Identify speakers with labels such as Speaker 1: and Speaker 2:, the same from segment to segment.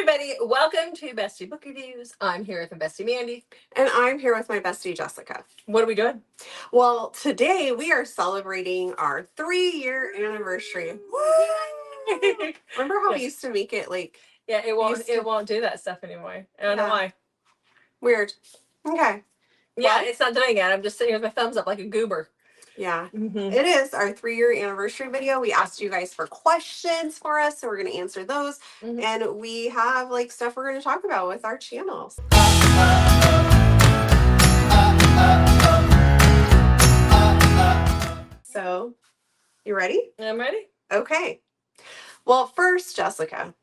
Speaker 1: everybody. Welcome to Bestie Book Reviews. I'm here with my bestie Mandy.
Speaker 2: And I'm here with my bestie Jessica.
Speaker 1: What are we doing?
Speaker 2: Well, today we are celebrating our 3-year anniversary. Remember how we used to make it like...
Speaker 1: Yeah, it won't do that stuff anymore. I don't know why.
Speaker 2: Weird. Okay.
Speaker 1: Yeah, well, it's not doing it. I'm just sitting with my thumbs up like a goober.
Speaker 2: Yeah. It is our 3-year anniversary video. We asked you guys for questions for us, so we're going to answer those. And we have like stuff we're going to talk about with our channels. So, you ready?
Speaker 1: I'm ready.
Speaker 2: Okay. Well, first, Jessica,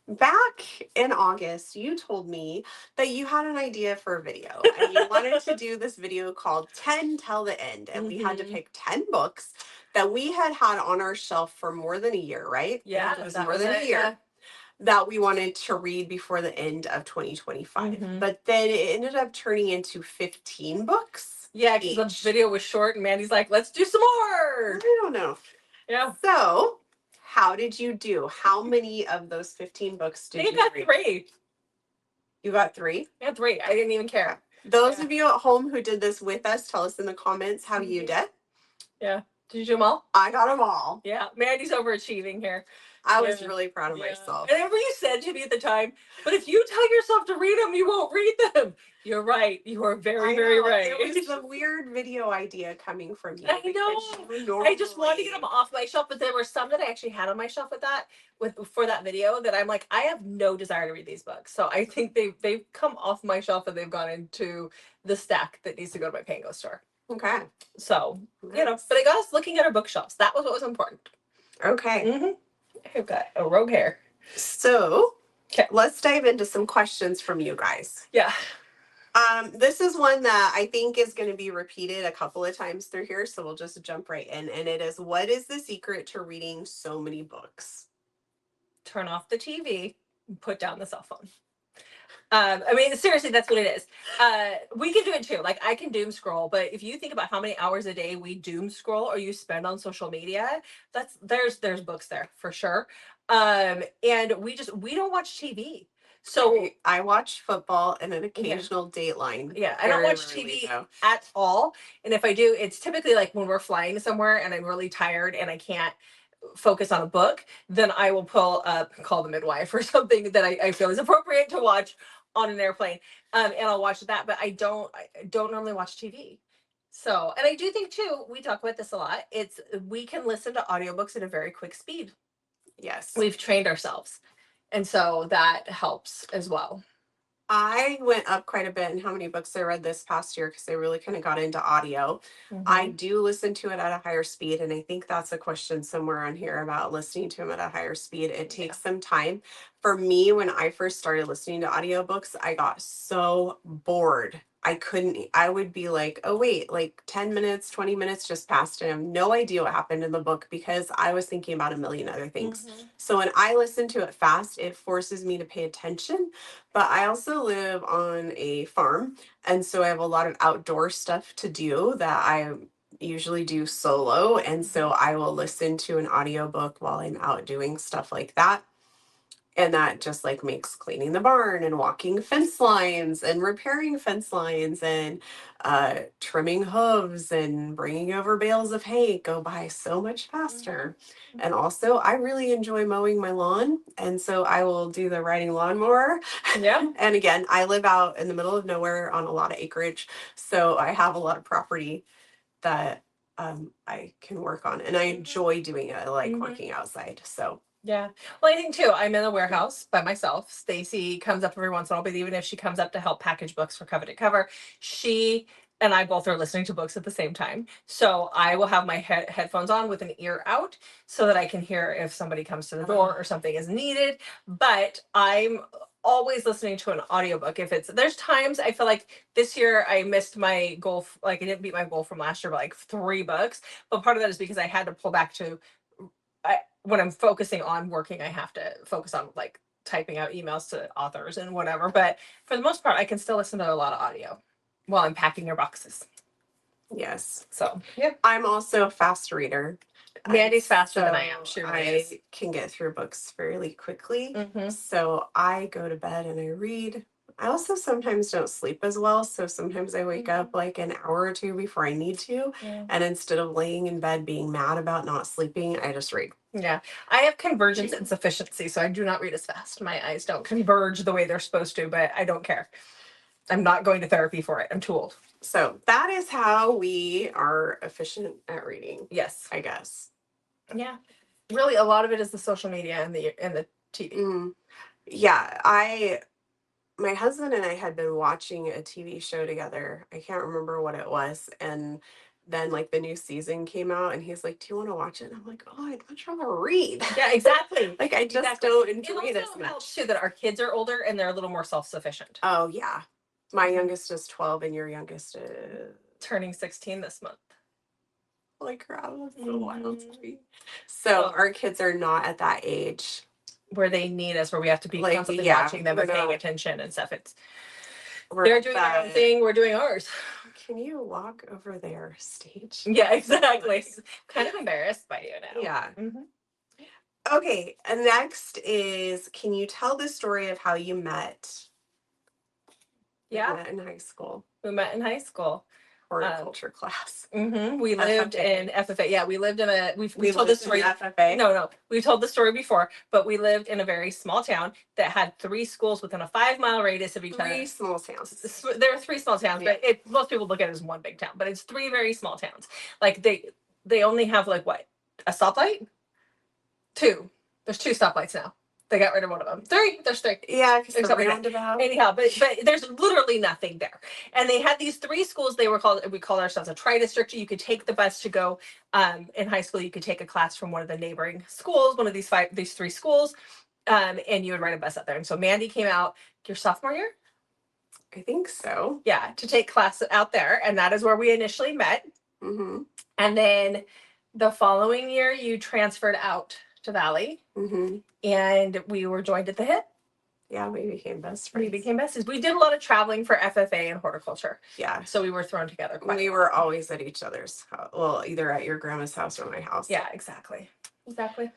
Speaker 2: back in August, you told me that you had an idea for a video and you wanted to do this video called 10 Till the End. And we had to pick 10 books that we had had on our shelf for more than a year, right?
Speaker 1: Yeah,
Speaker 2: it was more than a year that we wanted to read before the end of 2025. But then it ended up turning into 15 books.
Speaker 1: Yeah, because the video was short and Mandy's like, let's do some more.
Speaker 2: I don't know.
Speaker 1: Yeah.
Speaker 2: So, how did you do? How many of those 15 books did you read?
Speaker 1: I got 3.
Speaker 2: You got 3?
Speaker 1: I got 3. I didn't even care.
Speaker 2: Those of you at home who did this with us, tell us in the comments how you did.
Speaker 1: Yeah. Did you do them all?
Speaker 2: I got them all.
Speaker 1: Yeah. Mandy's overachieving here.
Speaker 2: I was really proud of myself.
Speaker 1: And remember you said to me at the time, but if you tell yourself to read them, you won't read them. You're right. You are very, very right.
Speaker 2: It was a weird video idea coming from you.
Speaker 1: I know. I just wanted to get them off my shelf, but there were some that I actually had on my shelf for that video that I'm like, I have no desire to read these books. So I think they've come off my shelf and they've gone into the stack that needs to go to my Pango store.
Speaker 2: Okay.
Speaker 1: So, but it got us looking at our bookshelves. That was what was important.
Speaker 2: Okay.
Speaker 1: I've got a rogue hair.
Speaker 2: So, let's dive into some questions from you guys.
Speaker 1: Yeah.
Speaker 2: This is one that I think is going to be repeated a couple of times through here, so we'll just jump right in. And it is, what is the secret to reading so many books?
Speaker 1: Turn off the TV and put down the cell phone. I mean, seriously, that's what it is. We can do it too. Like, I can doom scroll, but if you think about how many hours a day we doom scroll or you spend on social media, there's books there for sure. And we don't watch TV. So
Speaker 2: I watch football and an occasional Dateline.
Speaker 1: Yeah, I don't watch TV at all. And if I do, it's typically like when we're flying somewhere and I'm really tired and I can't focus on a book, then I will pull up Call the Midwife or something that I feel is appropriate to watch on an airplane. And I'll watch that, but I don't normally watch TV. So, and I do think too, we talk about this a lot, we can listen to audiobooks at a very quick speed.
Speaker 2: Yes.
Speaker 1: We've trained ourselves. And so that helps as well.
Speaker 2: I went up quite a bit in how many books I read this past year because I really kind of got into audio. I do listen to it at a higher speed, and I think that's a question somewhere on here about listening to them at a higher speed. It takes some time. For me, when I first started listening to audiobooks, I got so bored. I would be like, oh wait, like 10 minutes, 20 minutes just passed and I have no idea what happened in the book because I was thinking about a million other things. So when I listen to it fast, it forces me to pay attention. But I also live on a farm, and so I have a lot of outdoor stuff to do that I usually do solo. And so I will listen to an audiobook while I'm out doing stuff like that. And that just like makes cleaning the barn and walking fence lines and repairing fence lines and trimming hooves and bringing over bales of hay go by so much faster. And also, I really enjoy mowing my lawn. And so I will do the riding lawnmower.
Speaker 1: Yeah.
Speaker 2: And again, I live out in the middle of nowhere on a lot of acreage. So I have a lot of property that I can work on. And I enjoy doing it. I like working outside. So.
Speaker 1: Yeah. Well, I think too, I'm in the warehouse by myself. Stacy comes up every once in a while, but even if she comes up to help package books for Coveted Cover, she and I both are listening to books at the same time. So I will have my headphones on with an ear out so that I can hear if somebody comes to the door or something is needed. But I'm always listening to an audiobook. There's times I feel like this year I missed my goal. Like I didn't beat my goal from last year by like 3 books. But part of that is because I had to pull back to when I'm focusing on working, I have to focus on like typing out emails to authors and whatever. But for the most part, I can still listen to a lot of audio while I'm packing your boxes.
Speaker 2: Yes.
Speaker 1: So, yeah.
Speaker 2: I'm also a fast reader.
Speaker 1: Mandy's faster than I am. She really is.
Speaker 2: I can get through books fairly quickly.
Speaker 1: Mhm.
Speaker 2: So I go to bed and I read. I also sometimes don't sleep as well. So sometimes I wake up like an hour or two before I need to.
Speaker 1: Yeah.
Speaker 2: And instead of laying in bed being mad about not sleeping, I just read.
Speaker 1: Yeah. I have convergence insufficiency, so I do not read as fast. My eyes don't converge the way they're supposed to, but I don't care. I'm not going to therapy for it. I'm too old.
Speaker 2: So that is how we are efficient at reading,
Speaker 1: Yes.
Speaker 2: I guess.
Speaker 1: Yeah. Really, a lot of it is the social media and the TV.
Speaker 2: Yeah, my husband and I had been watching a TV show together. I can't remember what it was. And then like the new season came out and he's like, "Do you want to watch it?" And I'm like, "Oh, I'd much rather read."
Speaker 1: Yeah, exactly.
Speaker 2: Like I just
Speaker 1: Exactly.
Speaker 2: don't
Speaker 1: It
Speaker 2: enjoy it as
Speaker 1: also
Speaker 2: much.
Speaker 1: helps too that our kids are older and they're a little more self-sufficient.
Speaker 2: Oh yeah. My youngest is 12 and your youngest is
Speaker 1: Turning 16 this month.
Speaker 2: holy crap, that's so wild to
Speaker 1: Mhm.
Speaker 2: me. So our kids are not at that age.
Speaker 1: Where they need us, where we have to be
Speaker 2: Like,
Speaker 1: constantly
Speaker 2: yeah,
Speaker 1: watching them
Speaker 2: we're
Speaker 1: and paying
Speaker 2: not-
Speaker 1: attention and stuff.
Speaker 2: we're
Speaker 1: They're
Speaker 2: at
Speaker 1: doing their own
Speaker 2: that-
Speaker 1: thing, we're doing ours.
Speaker 2: Can you walk over there stage?
Speaker 1: Yeah, exactly. Kind of embarrassed by you now.
Speaker 2: Yeah.
Speaker 1: Mhm.
Speaker 2: Okay, and next is, can you tell the story of how you met?
Speaker 1: Yeah.
Speaker 2: Met in high school,
Speaker 1: We met in high school.
Speaker 2: horticulture class.
Speaker 1: We lived
Speaker 2: FFA.
Speaker 1: in FFA. Yeah, we lived in a. We've
Speaker 2: We
Speaker 1: told
Speaker 2: lived
Speaker 1: this
Speaker 2: in
Speaker 1: story.
Speaker 2: FFA.
Speaker 1: No, we told the story before, but we lived in a very small town that had 3 schools within a 5-mile radius of each other.
Speaker 2: 3 small towns.
Speaker 1: There are 3 small towns, but most people look at it as one big town, but it's 3 very small towns. Like they only have like what, a stoplight? 2. There's 2 stoplights now. They got rid of one of them. 3. There's 3.
Speaker 2: Yeah, because the
Speaker 1: Except for that.
Speaker 2: roundabout.
Speaker 1: Anyhow, but there's literally nothing there. And they had these 3 schools. They were called, we call ourselves a tri-district. You could take the bus to go in high school. You could take a class from one of the neighboring schools, one of these 3 schools, and you would ride a bus out there. And so Mandy came out your sophomore year.
Speaker 2: I think so.
Speaker 1: Yeah, to take class out there, and that is where we initially met.
Speaker 2: Mm-hmm.
Speaker 1: And then the following year, you transferred out to Valley,
Speaker 2: Mm-hmm.
Speaker 1: and we were joined at the hip.
Speaker 2: Yeah, we became best friends.
Speaker 1: We became besties. We did a lot of traveling for FFA and horticulture.
Speaker 2: Yeah.
Speaker 1: So we were thrown together quite
Speaker 2: We
Speaker 1: a lot.
Speaker 2: were always at each other's house. Well, either at your grandma's house or my house.
Speaker 1: Yeah, exactly. Exactly.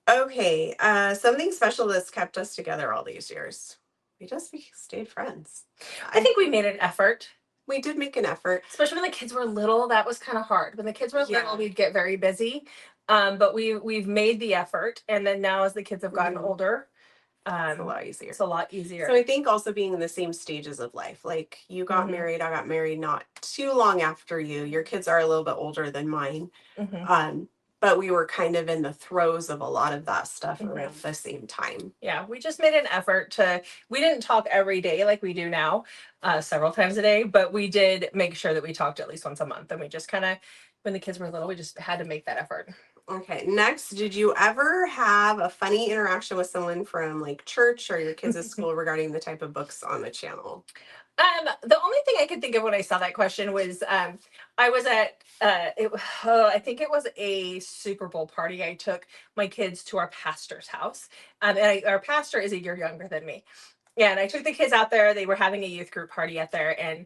Speaker 2: Okay. Something special that's kept us together all these years. We just stayed friends.
Speaker 1: I think we made an effort.
Speaker 2: We did make an effort.
Speaker 1: Especially when the kids were little, that was kind of hard. When the kids were
Speaker 2: Yeah.
Speaker 1: little, we'd get very busy. But we've made the effort, and then now as the kids have gotten older,
Speaker 2: It's a lot easier.
Speaker 1: It's a lot easier.
Speaker 2: So I think also being in the same stages of life, like you got married, I got married not too long after you. Your kids are a little bit older than mine. But we were kind of in the throes of a lot of that stuff around the same time.
Speaker 1: Yeah, we just made an effort we didn't talk every day like we do now, several times a day, but we did make sure that we talked at least once a month. And we just kind of, when the kids were little, we just had to make that effort.
Speaker 2: Okay, next, did you ever have a funny interaction with someone from like church or your kids at school regarding the type of books on the channel?
Speaker 1: The only thing I could think of when I saw that question was I was at I think it was a Super Bowl party. I took my kids to our pastor's house, and our pastor is a year younger than me. And I took the kids out there. They were having a youth group party out there, and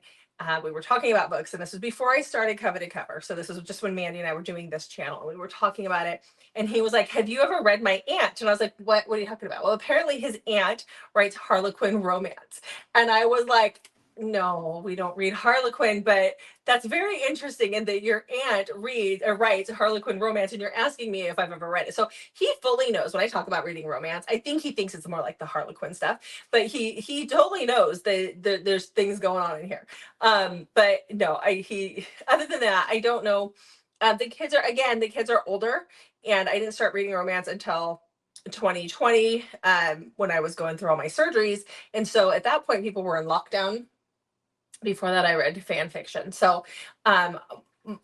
Speaker 1: we were talking about books. And this was before I started Coveted Cover. So this was just when Mandy and I were doing this channel, and we were talking about it. And he was like, "Have you ever read my aunt?" And I was like, What are you talking about?" Well, apparently his aunt writes Harlequin romance. And I was like, "No, we don't read Harlequin, but that's very interesting in that your aunt writes Harlequin romance, and you're asking me if I've ever read it." So he fully knows when I talk about reading romance. I think he thinks it's more like the Harlequin stuff, but he totally knows that there's things going on in here. But no, other than that, I don't know. The kids are older, and I didn't start reading romance until 2020 when I was going through all my surgeries, and so at that point people were in lockdown. Before that, I read fan fiction. So now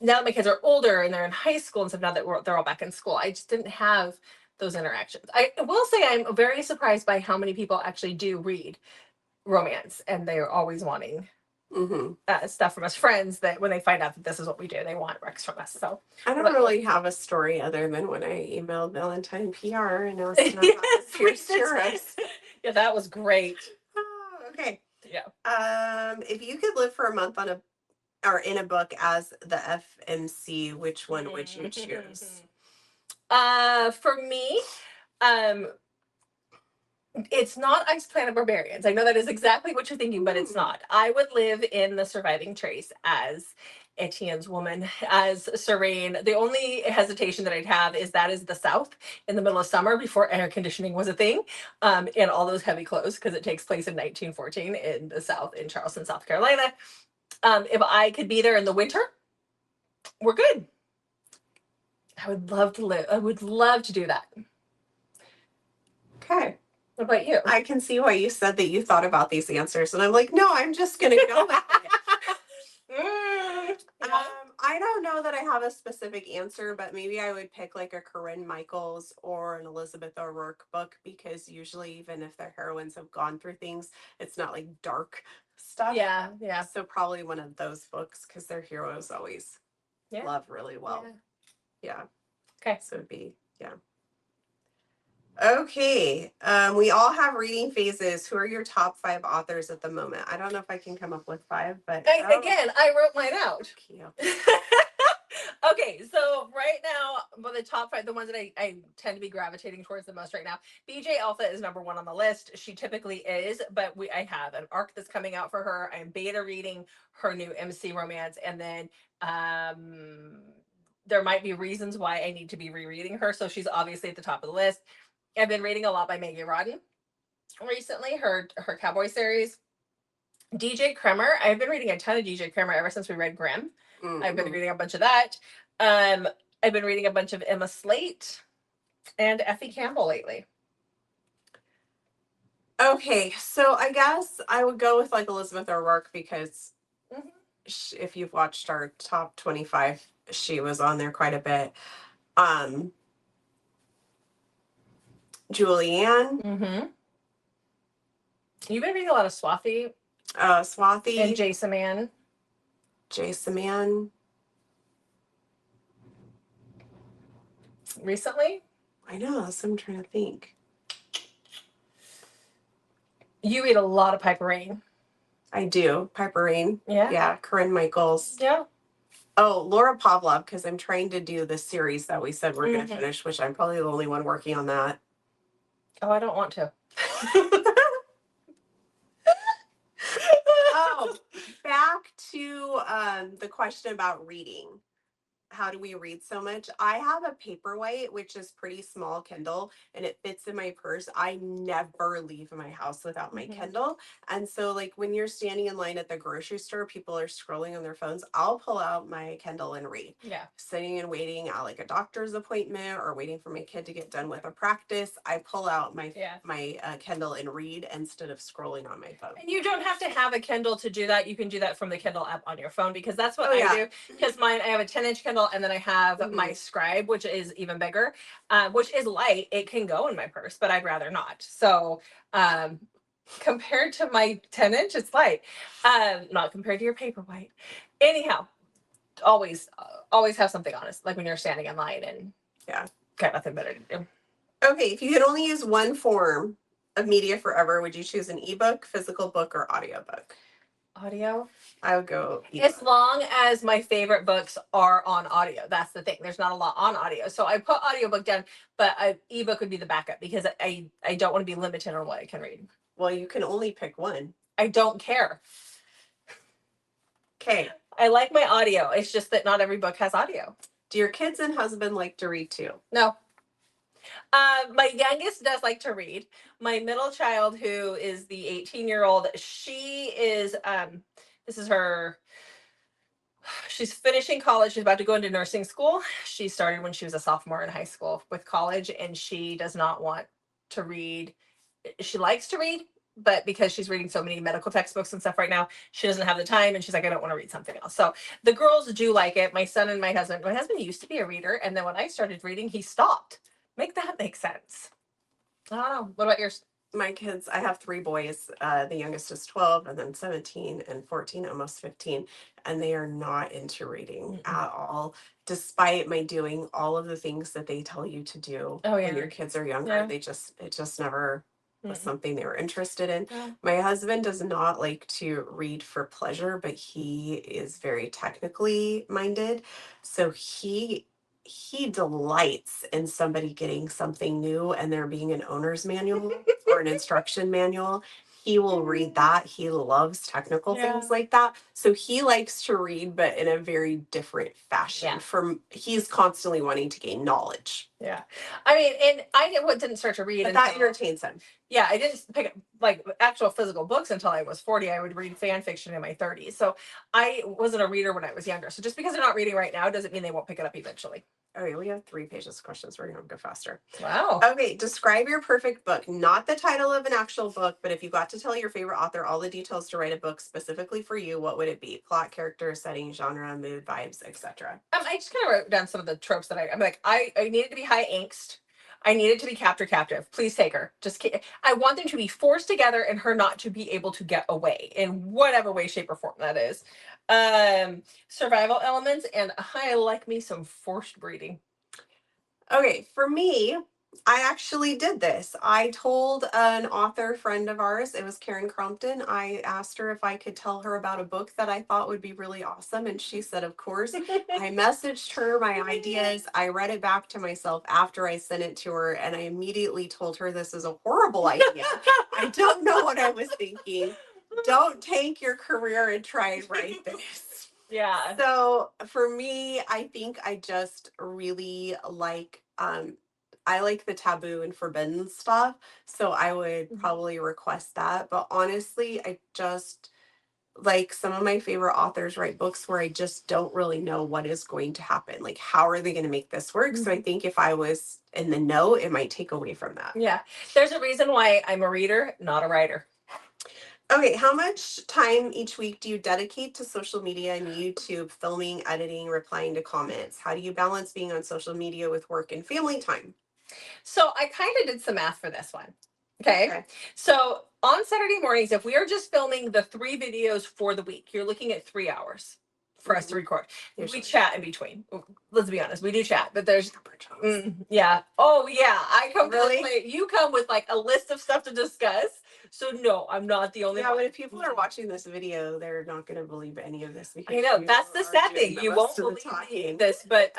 Speaker 1: that my kids are older and they're in high school and stuff, now that they're all back in school, I just didn't have those interactions. I will say I'm very surprised by how many people actually do read romance, and they're always wanting stuff from us. Friends that when they find out that this is what we do, they want recs from us. So
Speaker 2: I don't really have a story other than when I emailed Valentine PR and asked him about the Pierce Juris.
Speaker 1: Yeah, that was great.
Speaker 2: Oh, okay.
Speaker 1: Yeah.
Speaker 2: If you could live for a month in a book as the FMC, which one would you choose?
Speaker 1: For me, um, it's not Ice Planet Barbarians. I know that is exactly what you're thinking, but it's not. I would live in The Surviving Trace as Etienne's woman, as Serene. The only hesitation that I'd have is that is the South in the middle of summer before air conditioning was a thing, and all those heavy clothes because it takes place in 1914 in the South in Charleston, South Carolina. If I could be there in the winter, we're good. I would love to live. I would love to do that.
Speaker 2: Okay.
Speaker 1: What about you?
Speaker 2: I can see why you said that you thought about these answers, and I'm like, no, I'm just gonna go with it. I don't know that I have a specific answer, but maybe I would pick like a Corinne Michaels or an Elizabeth O'Rourke book, because usually even if their heroines have gone through things, it's not like dark stuff.
Speaker 1: Yeah, yeah.
Speaker 2: So probably one of those books, because their heroes always love really well. Yeah.
Speaker 1: Okay.
Speaker 2: So it'd be, yeah. Okay. We all have reading phases. Who are your top 5 authors at the moment? I don't know if I can come up with 5, but
Speaker 1: again, I wrote mine out.
Speaker 2: Cute.
Speaker 1: Okay, so right now, well, the top 5, the ones that I tend to be gravitating towards the most right now, BJ Alpha is number 1 on the list. She typically is, but I have an arc that's coming out for her. I'm beta reading her new MC romance, and then there might be reasons why I need to be rereading her, so she's obviously at the top of the list. I've been reading a lot by Maggie Rodden recently, her cowboy series. DJ Kremer, I've been reading a ton of DJ Kremer ever since we read Grimm. Mm-hmm. I've been reading a bunch of that. I've been reading a bunch of Emma Slate and Effie Campbell lately.
Speaker 2: Okay, so I guess I would go with like Elizabeth O'Rourke, because if you've watched our top 25, she was on there quite a bit. Julianne.
Speaker 1: Mm-hmm. You've been reading a lot of Swathi.
Speaker 2: Swathi.
Speaker 1: And Jason Mann. Recently?
Speaker 2: I know, so I'm trying to think.
Speaker 1: You read a lot of Piper Rain.
Speaker 2: I do. Piper Rain.
Speaker 1: Yeah.
Speaker 2: Yeah. Corinne Michaels.
Speaker 1: Yeah.
Speaker 2: Oh, Laura Pavlov, because I'm trying to do the series that we said we're going to finish, which I'm probably the only one working on that.
Speaker 1: Oh, I don't want to.
Speaker 2: Oh, back to the question about reading. How do we read so much? I have a Paperwhite, which is pretty small Kindle, and it fits in my purse. I never leave my house without my Kindle. And so like when you're standing in line at the grocery store, people are scrolling on their phones, I'll pull out my Kindle and read. Yeah. Sitting and waiting at like a doctor's appointment or waiting for my kid to get done with a practice, I pull out my Kindle and read instead of scrolling on my phone.
Speaker 1: And you don't have to have a Kindle to do that. You can do that from the Kindle app on your phone, because that's what I do. Because I have a 10-inch Kindle, and then I have my Scribe, which is even bigger, which is light. It can go in my purse, but I'd rather not. So compared to my 10-inch, it's light. Not compared to your Paperwhite. Anyhow, always have something on us, like when you're standing in line and got nothing better to do. Okay, if you could only use one form of media forever, would you choose an ebook, physical book, or audiobook? Audio. I would go ebook. As long as my favorite books are on audio. That's the thing. There's not a lot on audio. So I put audiobook down, but ebook would be the backup, because I don't want to be limited on what I can read. Well, you can only pick one. I don't care. Okay. I like my audio. It's just that not every book has audio. Do your kids and husband like to read too? No. My youngest does like to read. My middle child, who is the 18-year-old, she is, this is her, she's finishing college. She's about to go into nursing school. She started when she was a sophomore in high school with college, and she does not want to read. She likes to read, but because she's reading so many medical textbooks and stuff right now, she doesn't have the time, and she's like, I don't want to read something else. So the girls do like it. My son and my husband used to be a reader, and then when I started reading, he stopped. Make that make sense. I don't know. What about yours? My kids, I have 3 boys. The youngest is 12, and then 17 and 14, almost 15. And they are not into reading at all, despite my doing all of the things that they tell you to do when your kids are younger. It just never was something they were interested in. My husband does not like to read for pleasure, but he is very technically minded. So he
Speaker 2: he delights in somebody getting something new and there being an owner's manual or an instruction manual. He will read that. He loves technical things like that. So he likes to read, but in a very different fashion. He's constantly wanting to gain knowledge.
Speaker 1: Yeah. I mean, and I didn't start to read.
Speaker 2: But that entertains him.
Speaker 1: Yeah, I didn't pick up like actual physical books until I was 40. I would read fan fiction in my 30s. So I wasn't a reader when I was younger. So just because they're not reading right now doesn't mean they won't pick it up eventually.
Speaker 2: Okay, we have 3 pages of questions. We're going to go faster.
Speaker 1: Wow.
Speaker 2: Okay, describe your perfect book. Not the title of an actual book, but if you got to tell your favorite author all the details to write a book specifically for you, what would it be? Plot, character, setting, genre, mood, vibes, etc.
Speaker 1: I just kind of wrote down some of the tropes that I'm like, I needed to be high angst. I needed to be captive. Please take her. I want them to be forced together and her not to be able to get away in whatever way, shape, or form that is. Survival elements, and I like me some forced breeding.
Speaker 2: Okay, for me, I actually did this. I told an author friend of ours, it was Karen Crompton. I asked her if I could tell her about a book that I thought would be really awesome. And she said, of course. I messaged her my ideas. I read it back to myself after I sent it to her. And I immediately told her this is a horrible idea. I don't know what I was thinking. Don't tank your career and try and write this.
Speaker 1: Yeah.
Speaker 2: So for me, I think I just really like I like the taboo and forbidden stuff. So I would probably request that. But honestly, I just like some of my favorite authors write books where I just don't really know what is going to happen. Like, how are they going to make this work? So I think if I was in the know, it might take away from that.
Speaker 1: Yeah. There's a reason why I'm a reader, not a writer.
Speaker 2: Okay, how much time each week do you dedicate to social media and YouTube, filming, editing, replying to comments? How do you balance being on social media with work and family time?
Speaker 1: So I kind of did some math for this one. Okay. So on Saturday mornings, if we are just filming the 3 videos for the week, you're looking at 3 hours for us to record. We chat in between. Let's be honest, we do chat, but there's yeah. Oh yeah, I come really. You come with like a list of stuff to discuss. So no, I'm not the only.
Speaker 2: Yeah, but if people are watching this video, they're not going to believe any of this.
Speaker 1: I know that's the sad thing. You won't believe this, but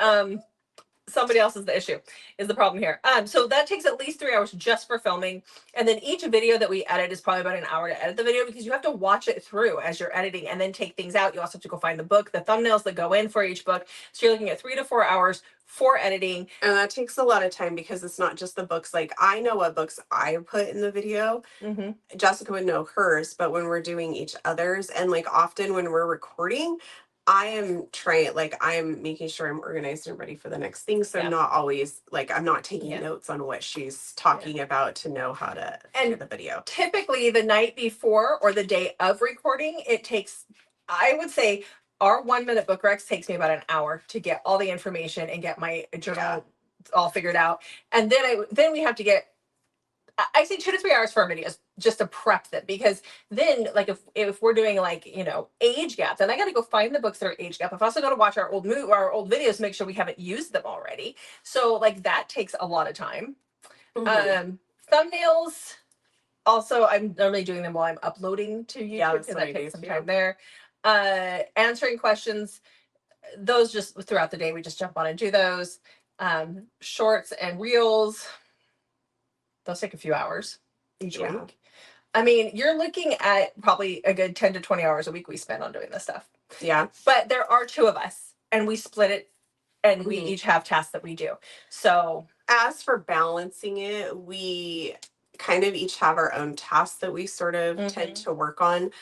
Speaker 1: somebody else is the issue, is the problem here. So that takes at least 3 hours just for filming. And then each video that we edit is probably about an hour to edit the video, because you have to watch it through as you're editing and then take things out. You also have to go find the book, the thumbnails that go in for each book. So you're looking at 3 to 4 hours for editing.
Speaker 2: And that takes a lot of time because it's not just the books. Like, I know what books I put in the video. Jessica would know hers, but when we're doing each other's, and like often when we're recording, I am making sure I'm organized and ready for the next thing. So I'm not always like, I'm not taking notes on what she's talking about to know how to edit the video. Typically
Speaker 1: the night before or the day of recording, it takes, I would say, our 1-minute book recs takes me about an hour to get all the information and get my journal all figured out. And then we have to get, I say 2 to 3 hours for our videos just to prep them, because then like if we're doing like, age gap, then I got to go find the books that are age gap. I've also got to watch our old videos to make sure we haven't used them already. So like that takes a lot of time. Thumbnails, also I'm normally doing them while I'm uploading to YouTube, because that takes some time there. Answering questions, those just throughout the day, we just jump on and do those. Shorts and reels, those take a few hours each week. I mean, you're looking at probably a good 10 to 20 hours a week we spend on doing this stuff. Yeah. But there are 2 of us and we split it, and we each have tasks that we do. So as for balancing it, we kind of each have our own tasks that we sort of tend to work on,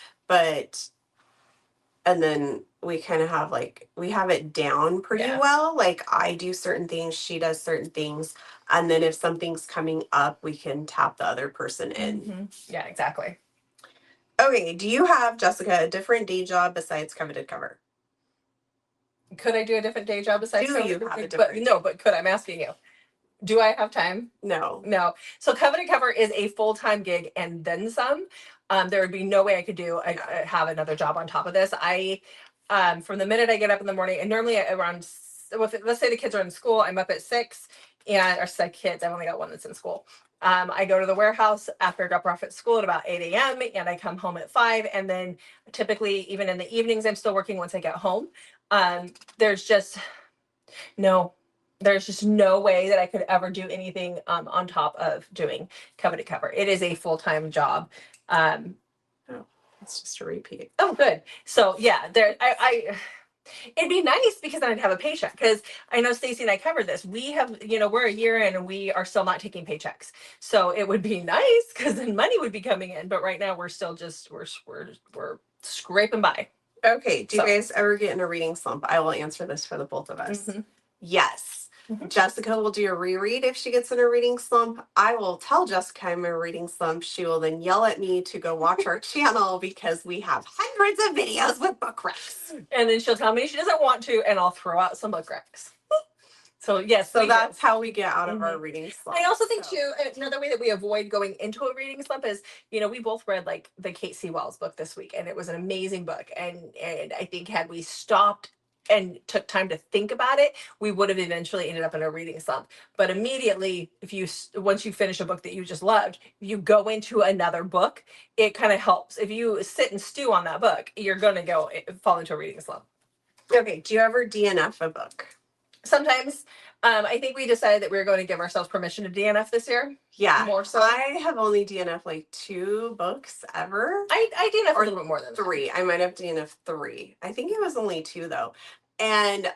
Speaker 1: and then we kind of have we have it down pretty well. Like, I do certain things, she does certain things. And then if something's coming up, we can tap the other person in. Yeah, exactly. Okay. Do you have, Jessica, a different day job besides Coveted Cover? Could I do a different day job besides Coveted? Do you have a different? No, but could, I'm asking you. Do I have time? No. So Coveted Cover is a full-time gig and then some. There would be no way I could have another job on top of this. From the minute I get up in the morning, and normally around, let's say the kids are in school, I'm up at 6, or 6 kids, I've only got one that's in school. I go to the warehouse after I drop her off at school at about 8 a.m. and I come home at 5. And then typically even in the evenings, I'm still working once I get home. There's just no There's just no way that I could ever do anything on top of doing Coveted Cover. It is a full-time job.
Speaker 2: Oh, it's just a repeat.
Speaker 1: Oh, good. So yeah, it'd be nice because then I'd have a paycheck. Because I know Stacy and I covered this. We have, we're a year in and we are still not taking paychecks. So it would be nice because then money would be coming in. But right now we're still just we're scraping by.
Speaker 2: Okay. Do you guys ever get in a reading slump? I will answer this for the both of us. Yes. Jessica will do a reread if she gets in a reading slump. I will tell Jessica I'm in a reading slump. She will then yell at me to go watch our channel because we have hundreds of videos with book recs.
Speaker 1: And then she'll tell me she doesn't want to, and I'll throw out some book recs. So yes,
Speaker 2: so that's how we get out of our reading slump.
Speaker 1: I also think too, another way that we avoid going into a reading slump is, we both read like the Kate C. Wells book this week, and it was an amazing book. And I think had we stopped and took time to think about it, we would have eventually ended up in a reading slump. But immediately, once you finish a book that you just loved, you go into another book, it kind of helps. If you sit and stew on that book, you're going to fall into a reading slump.
Speaker 2: Okay. Do you ever DNF a book?
Speaker 1: Sometimes. I think we decided that we were going to give ourselves permission to DNF this year.
Speaker 2: Yeah.
Speaker 1: More so.
Speaker 2: I have only DNF like 2 books ever.
Speaker 1: I DNF a little bit more than
Speaker 2: 3. I might have DNF 3. I think it was only 2 though. And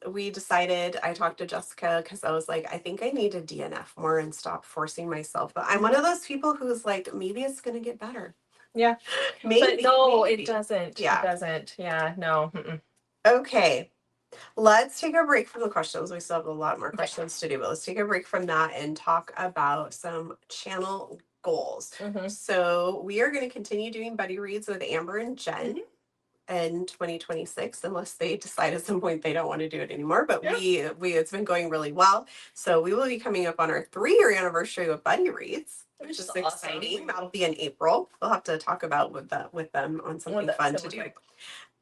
Speaker 2: we decided, I talked to Jessica because I was like, I think I need to DNF more and stop forcing myself. But I'm one of those people who's like, maybe it's going to get better.
Speaker 1: Yeah.
Speaker 2: Maybe.
Speaker 1: But no,
Speaker 2: maybe.
Speaker 1: it doesn't. Yeah. It doesn't. Yeah, no.
Speaker 2: Okay. Let's take a break from the questions. We still have a lot more questions to do, but let's take a break from that and talk about some channel goals. So we are going to continue doing buddy reads with Amber and Jen in 2026, unless they decide at some point they don't want to do it anymore. But it's been going really well. So we will be coming up on our 3-year anniversary with buddy reads, which is exciting. That'll be in April. We'll have to talk about with them on something fun to do.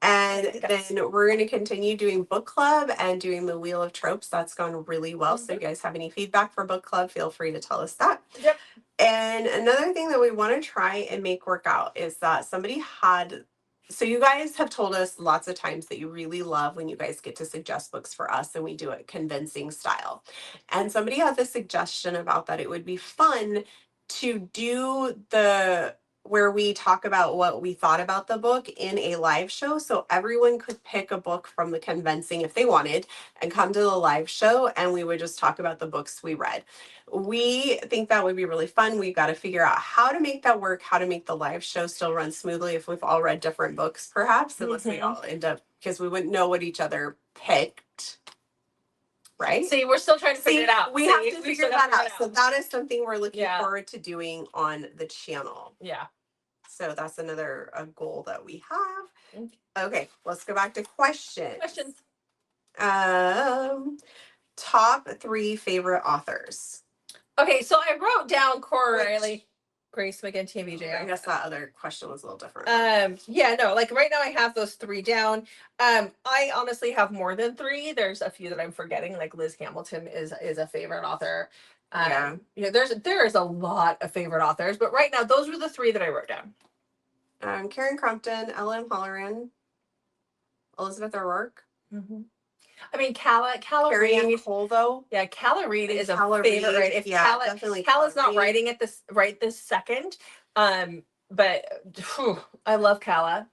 Speaker 2: And then we're going to continue doing book club and doing the Wheel of Tropes. That's gone really well. So if you guys have any feedback for book club, feel free to tell us that. Yep. And another thing that we want to try and make work out is that so you guys have told us lots of times that you really love when you guys get to suggest books for us and we do it convincing style. And somebody had the suggestion about that it would be fun to do where we talk about what we thought about the book in a live show. So everyone could pick a book from the convincing if they wanted and come to the live show and we would just talk about the books we read. We think that would be really fun. We've got to figure out how to make that work, how to make the live show still run smoothly if we've all read different books, perhaps, unless we all end up, because we wouldn't know what each other picked. Right?
Speaker 1: See, we're still trying to figure it out.
Speaker 2: We have to figure that out. So that is something we're looking forward to doing on the channel.
Speaker 1: Yeah.
Speaker 2: So that's another goal that we have. Okay, let's go back to questions. Top 3 favorite authors.
Speaker 1: Okay, so I wrote down Cora Riley, Grace McGinn, TVJ.
Speaker 2: I guess that other question was a little different.
Speaker 1: Yeah, no, like right now I have those 3 down. I honestly have more than 3. There's a few that I'm forgetting, like Liz Hamilton is a favorite author. There is a lot of favorite authors, but right now those were the 3 that I wrote down.
Speaker 2: Karen Crumpton, Ellen Halloran, Elizabeth O'Rourke.
Speaker 1: I mean, Calla Reid.
Speaker 2: Cole, though.
Speaker 1: Yeah, Calla Reid is a
Speaker 2: Calla
Speaker 1: favorite. Right? If Calla's not writing at this second, but I love Calla.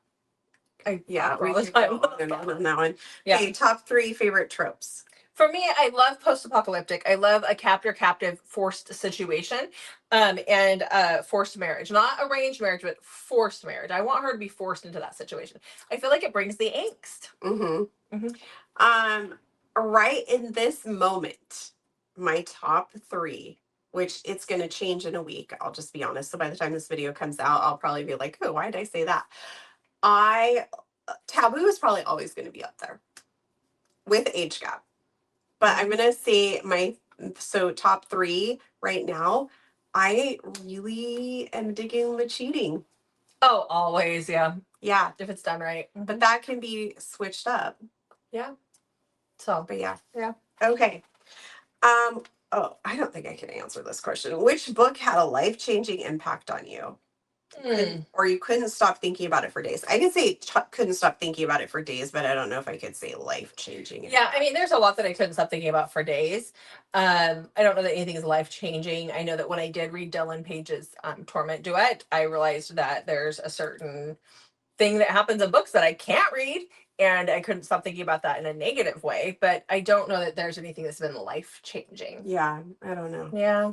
Speaker 2: We could go on that one.
Speaker 1: Yeah.
Speaker 2: Okay, top 3 favorite tropes.
Speaker 1: For me, I love post-apocalyptic. I love a captive forced situation, and forced marriage. Not arranged marriage, but forced marriage. I want her to be forced into that situation. I feel like it brings the angst.
Speaker 2: Right in this moment, my top 3, which it's going to change in a week. I'll just be honest. So by the time this video comes out, I'll probably be like, oh, why did I say that? Taboo is probably always going to be up there with age gap. But I'm going to say top 3 right now, I really am digging the cheating.
Speaker 1: Oh, always. Yeah.
Speaker 2: Yeah.
Speaker 1: If it's done right.
Speaker 2: But that can be switched up.
Speaker 1: Yeah. So,
Speaker 2: but yeah.
Speaker 1: Yeah.
Speaker 2: Okay. I don't think I can answer this question. Which book had a life-changing impact on you? Or you couldn't stop thinking about it for days. I can say couldn't stop thinking about it for days, but I don't know if I could say life-changing.
Speaker 1: Yeah, I mean, there's a lot that I couldn't stop thinking about for days. I don't know that anything is life-changing. I know that when I did read Dylan Page's Torment Duet, I realized that there's a certain thing that happens in books that I can't read, and I couldn't stop thinking about that in a negative way. But I don't know that there's anything that's been life-changing.
Speaker 2: Yeah, I don't know.
Speaker 1: Yeah.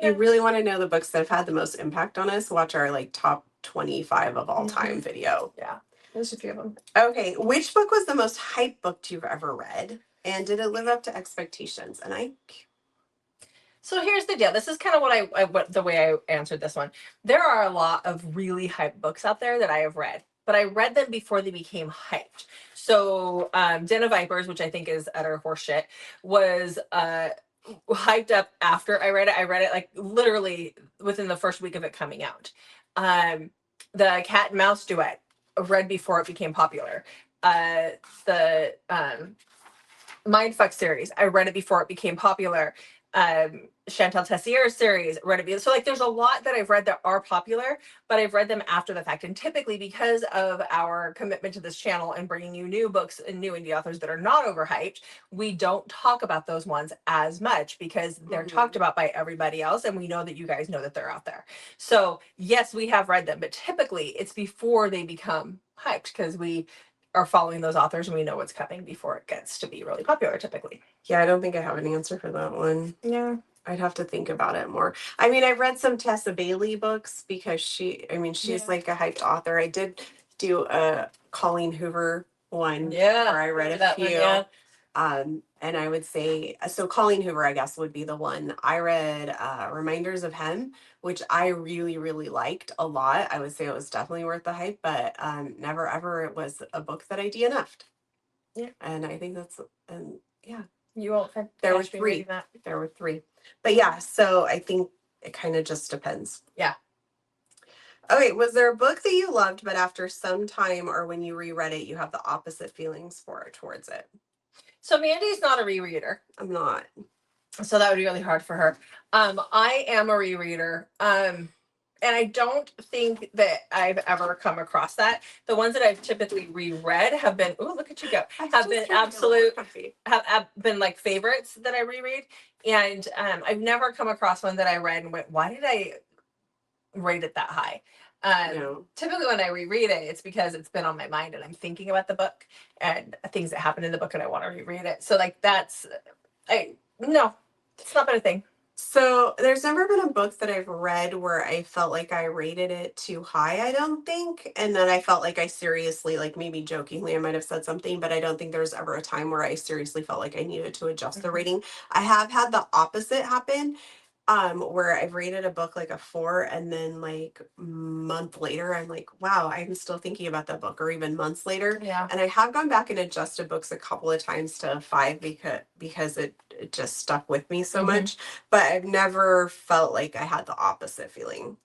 Speaker 2: You really want to know the books that have had the most impact on us? Watch our like top 25 of all time video.
Speaker 1: Yeah, there's a few of them.
Speaker 2: Okay, which book was the most hype book you've ever read? And did it live up to expectations? And
Speaker 1: So here's the deal. This is kind of what the way I answered this one. There are a lot of really hyped books out there that I have read, but I read them before they became hyped. So Den of Vipers, which I think is utter horseshit, was hyped up after I read it. I read it like literally within the first week of it coming out. The Cat and Mouse Duet, read before it became popular. The Mindfuck series, I read it before it became popular. Chantal Tessier's series, read it. So like there's a lot that I've read that are popular, but I've read them after the fact. And typically because of our commitment to this channel and bringing you new books and new indie authors that are not overhyped, we don't talk about those ones as much because they're talked about by everybody else. And we know that you guys know that they're out there. So yes, we have read them, but typically it's before they become hyped because we are following those authors and we know what's coming before it gets to be really popular typically.
Speaker 2: yeah, I don't think I have an answer for that one.
Speaker 1: Yeah.
Speaker 2: I'd have to think about it more. I mean, I've read some Tessa Bailey books because she's like a hyped author. I did do a Colleen Hoover one where I read a few. And I would say, so Colleen Hoover, I guess, would be the one. I read Reminders of Hem, which I really, really liked a lot. I would say it was definitely worth the hype, but never ever it was a book that I DNF'd.
Speaker 1: Yeah.
Speaker 2: And I think that's, and yeah.
Speaker 1: You won't.
Speaker 2: There were three. There were three. But yeah, so I think it kind of just depends.
Speaker 1: Yeah.
Speaker 2: Okay, was there a book that you loved, but after some time or when you reread it, you have the opposite feelings towards it?
Speaker 1: So Mandy's not a rereader.
Speaker 2: I'm not.
Speaker 1: So that would be really hard for her. I am a rereader. And I don't think that I've ever come across that. The ones that I've typically reread have been, oh, look at you go, have been have been like favorites that I reread. And I've never come across one that I read and went, why did I rate it that high? No. Typically when I reread it, it's because it's been on my mind and I'm thinking about the book and things that happen in the book and I want to reread it. So like no, it's not been a thing.
Speaker 2: So there's never been a book that I've read where I felt like I rated it too high, I don't think. And then I felt like I seriously, like maybe jokingly, I might have said something, but I don't think there's ever a time where I seriously felt like I needed to adjust the rating. I have had the opposite happen, where I've rated a book like a 4 and then like a month later, I'm like, wow, I'm still thinking about that book, or even months later.
Speaker 1: Yeah.
Speaker 2: And I have gone back and adjusted books a couple of times to 5 because it just stuck with me so much, but I've never felt like I had the opposite feeling.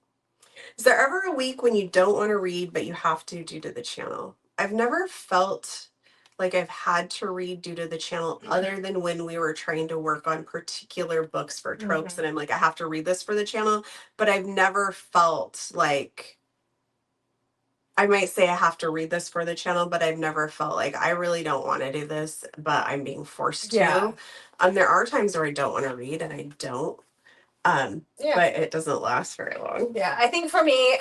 Speaker 2: Is there ever a week when you don't want to read, but you have to due to the channel? I've never felt like I've had to read due to the channel other than when we were trying to work on particular books for tropes and I'm like, I have to read this for the channel, but I've never felt like, I might say I have to read this for the channel, but I've never felt like I really don't want to do this, but I'm being forced to.
Speaker 1: Yeah.
Speaker 2: There are times where I don't want to read and I don't. But it doesn't last very long.
Speaker 1: Yeah, I think for me,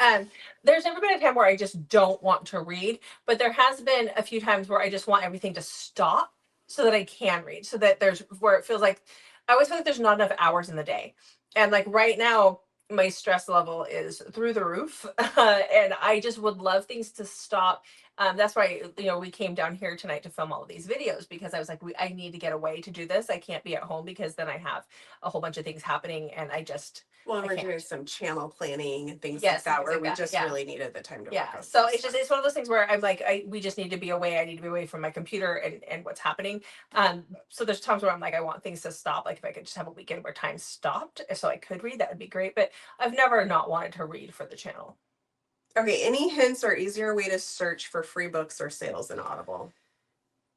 Speaker 1: there's never been a time where I just don't want to read, but there has been a few times where I just want everything to stop so that I can read, so that there's where it feels like I always feel like there's not enough hours in the day. And like right now, my stress level is through the roof, and I just would love things to stop. That's why, we came down here tonight to film all of these videos, because I was like, I need to get away to do this. I can't be at home because then I have a whole bunch of things happening and I just.
Speaker 2: Well, we're doing some channel planning and things like that where we just really needed the time to work on.
Speaker 1: So it's one of those things where I'm like, we just need to be away. I need to be away from my computer and what's happening. So there's times where I'm like, I want things to stop. Like if I could just have a weekend where time stopped so I could read, that would be great. But I've never not wanted to read for the channel.
Speaker 2: Okay, any hints or easier way to search for free books or sales in Audible?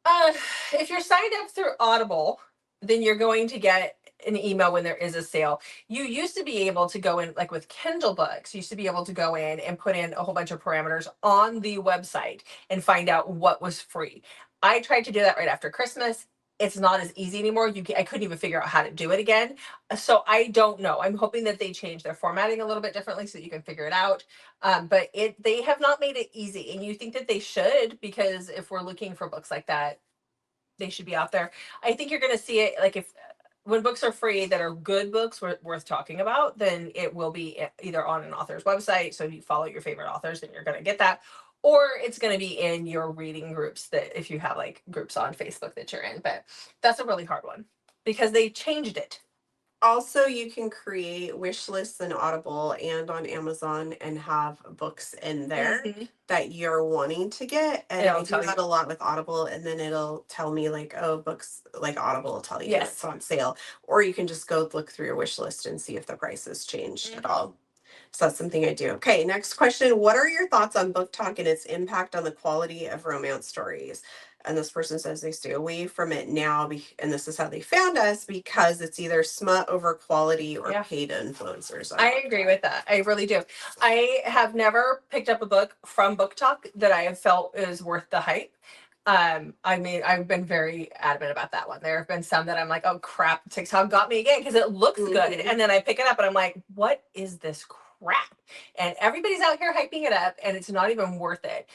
Speaker 1: If you're signed up through Audible, then you're going to get an email when there is a sale. You used to be able to go in, like with Kindle books, you used to be able to go in and put in a whole bunch of parameters on the website and find out what was free. I tried to do that right after Christmas. It's not as easy anymore. I couldn't even figure out how to do it again. So I don't know. I'm hoping that they change their formatting a little bit differently so that you can figure it out. But they have not made it easy, and you think that they should, because if we're looking for books like that, they should be out there. I think you're going to see it, like, if when books are free that are good books worth talking about, then it will be either on an author's website. So if you follow your favorite authors, then you're going to get that. Or it's going to be in your reading groups, that if you have like groups on Facebook that you're in. But that's a really hard one because they changed it.
Speaker 2: Also, you can create wish lists in Audible and on Amazon and have books in there that you're wanting to get. And I do that a lot with Audible, and then it'll tell me like, oh, books, like Audible will tell you it's on sale. Or you can just go look through your wish list and see if the price has changed at all. So that's something I do. Okay, next question. What are your thoughts on Book Talk and its impact on the quality of romance stories? And this person says they stay away from it now, and this is how they found us, because it's either smut over quality or paid influencers.
Speaker 1: I agree with that. I really do. I have never picked up a book from Book Talk that I have felt is worth the hype. I mean, I've been very adamant about that one. There have been some that I'm like, oh crap, TikTok got me again because it looks good. And then I pick it up and I'm like, what is this crap? And everybody's out here hyping it up and it's not even worth it.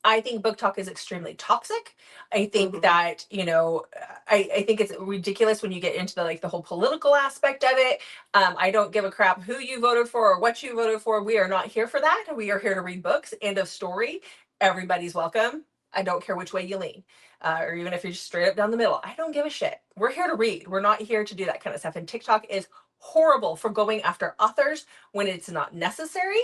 Speaker 1: I think Book Talk is extremely toxic. I think that, you know, I think it's ridiculous when you get into the whole political aspect of it. I don't give a crap who you voted for or what you voted for. We are not here for that. We are here to read books. End of story. Everybody's welcome. I don't care which way you lean, or even if you're just straight up down the middle. I don't give a shit. We're here to read. We're not here to do that kind of stuff. And TikTok is horrible for going after authors when it's not necessary.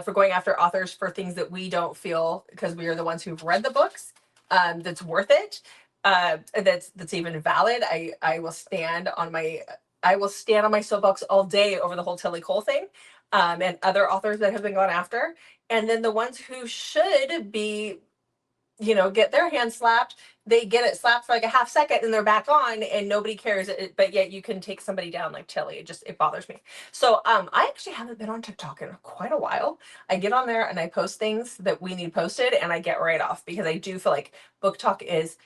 Speaker 1: For going after authors for things that we don't feel, because we are the ones who've read the books, that's worth it, that's even valid. I will stand on my soapbox all day over the whole Tilly Cole thing, and other authors that have been gone after. And then the ones who should be, you know, get their hand slapped, they get it slapped for like a half second and they're back on and nobody cares. But yet you can take somebody down like Tilly. It bothers me. So I actually haven't been on TikTok in quite a while. I get on there and I post things that we need posted and I get right off, because I do feel like Book Talk is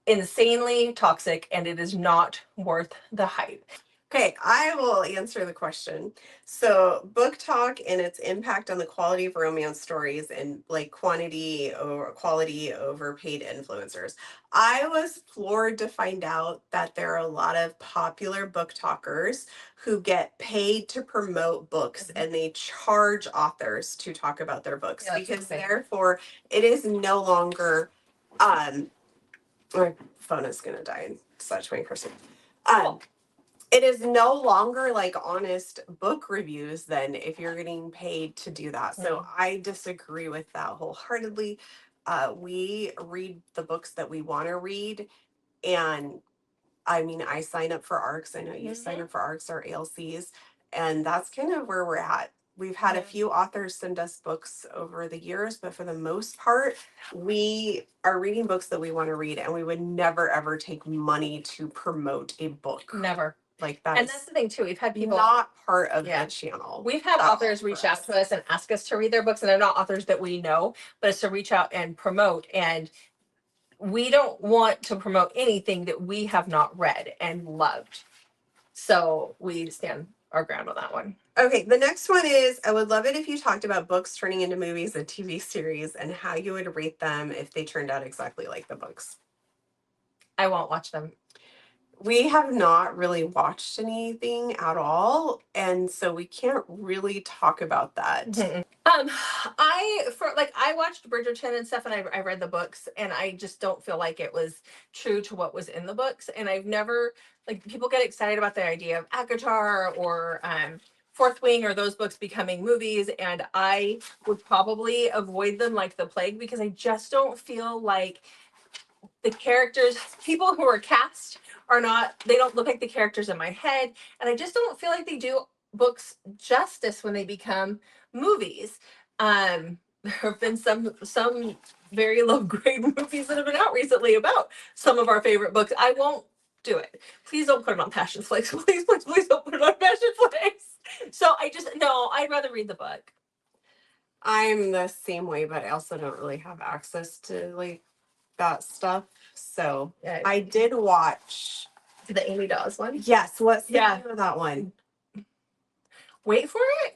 Speaker 1: insanely toxic and it is not worth the hype.
Speaker 2: Okay, I will answer the question. So, Book Talk and its impact on the quality of romance stories, and like quantity or quality over paid influencers. I was floored to find out that there are a lot of popular book talkers who get paid to promote books and they charge authors to talk about their books, because therefore it is no longer my phone is gonna die in such my person. It is no longer like honest book reviews then if you're getting paid to do that. So I disagree with that wholeheartedly. We read the books that we want to read. And I mean, I sign up for ARCs. I know you sign up for ARCs or ALCs. And that's kind of where we're at. We've had a few authors send us books over the years, but for the most part, we are reading books that we want to read, and we would never ever take money to promote a book.
Speaker 1: Never.
Speaker 2: Like that.
Speaker 1: And that's the thing too. We've had people
Speaker 2: not part of the channel.
Speaker 1: We've had authors reach out to us and ask us to read their books, and they're not authors that we know, but it's to reach out and promote. And we don't want to promote anything that we have not read and loved. So we stand our ground on that one.
Speaker 2: Okay, the next one is, I would love it if you talked about books turning into movies and TV series and how you would rate them if they turned out exactly like the books.
Speaker 1: I won't watch them.
Speaker 2: We have not really watched anything at all, and so we can't really talk about that.
Speaker 1: I watched Bridgerton and stuff, and I read the books, and I just don't feel like it was true to what was in the books. And I've never, like, people get excited about the idea of ACOTAR or Fourth Wing or those books becoming movies, and I would probably avoid them like the plague, because I just don't feel like the characters, people who are cast, they don't look like the characters in my head, and I just don't feel like they do books justice when they become movies. There have been some very low grade movies that have been out recently about some of our favorite books. I won't do it. Please don't put it on Passion Flakes. Please, please, please don't put it on Passion Flakes. So no, I'd rather read the book.
Speaker 2: I'm the same way, but I also don't really have access to like that stuff. So
Speaker 1: Yeah.
Speaker 2: I did watch
Speaker 1: The Amy Dawes one.
Speaker 2: Yes, what's the name of that one?
Speaker 1: Wait for it.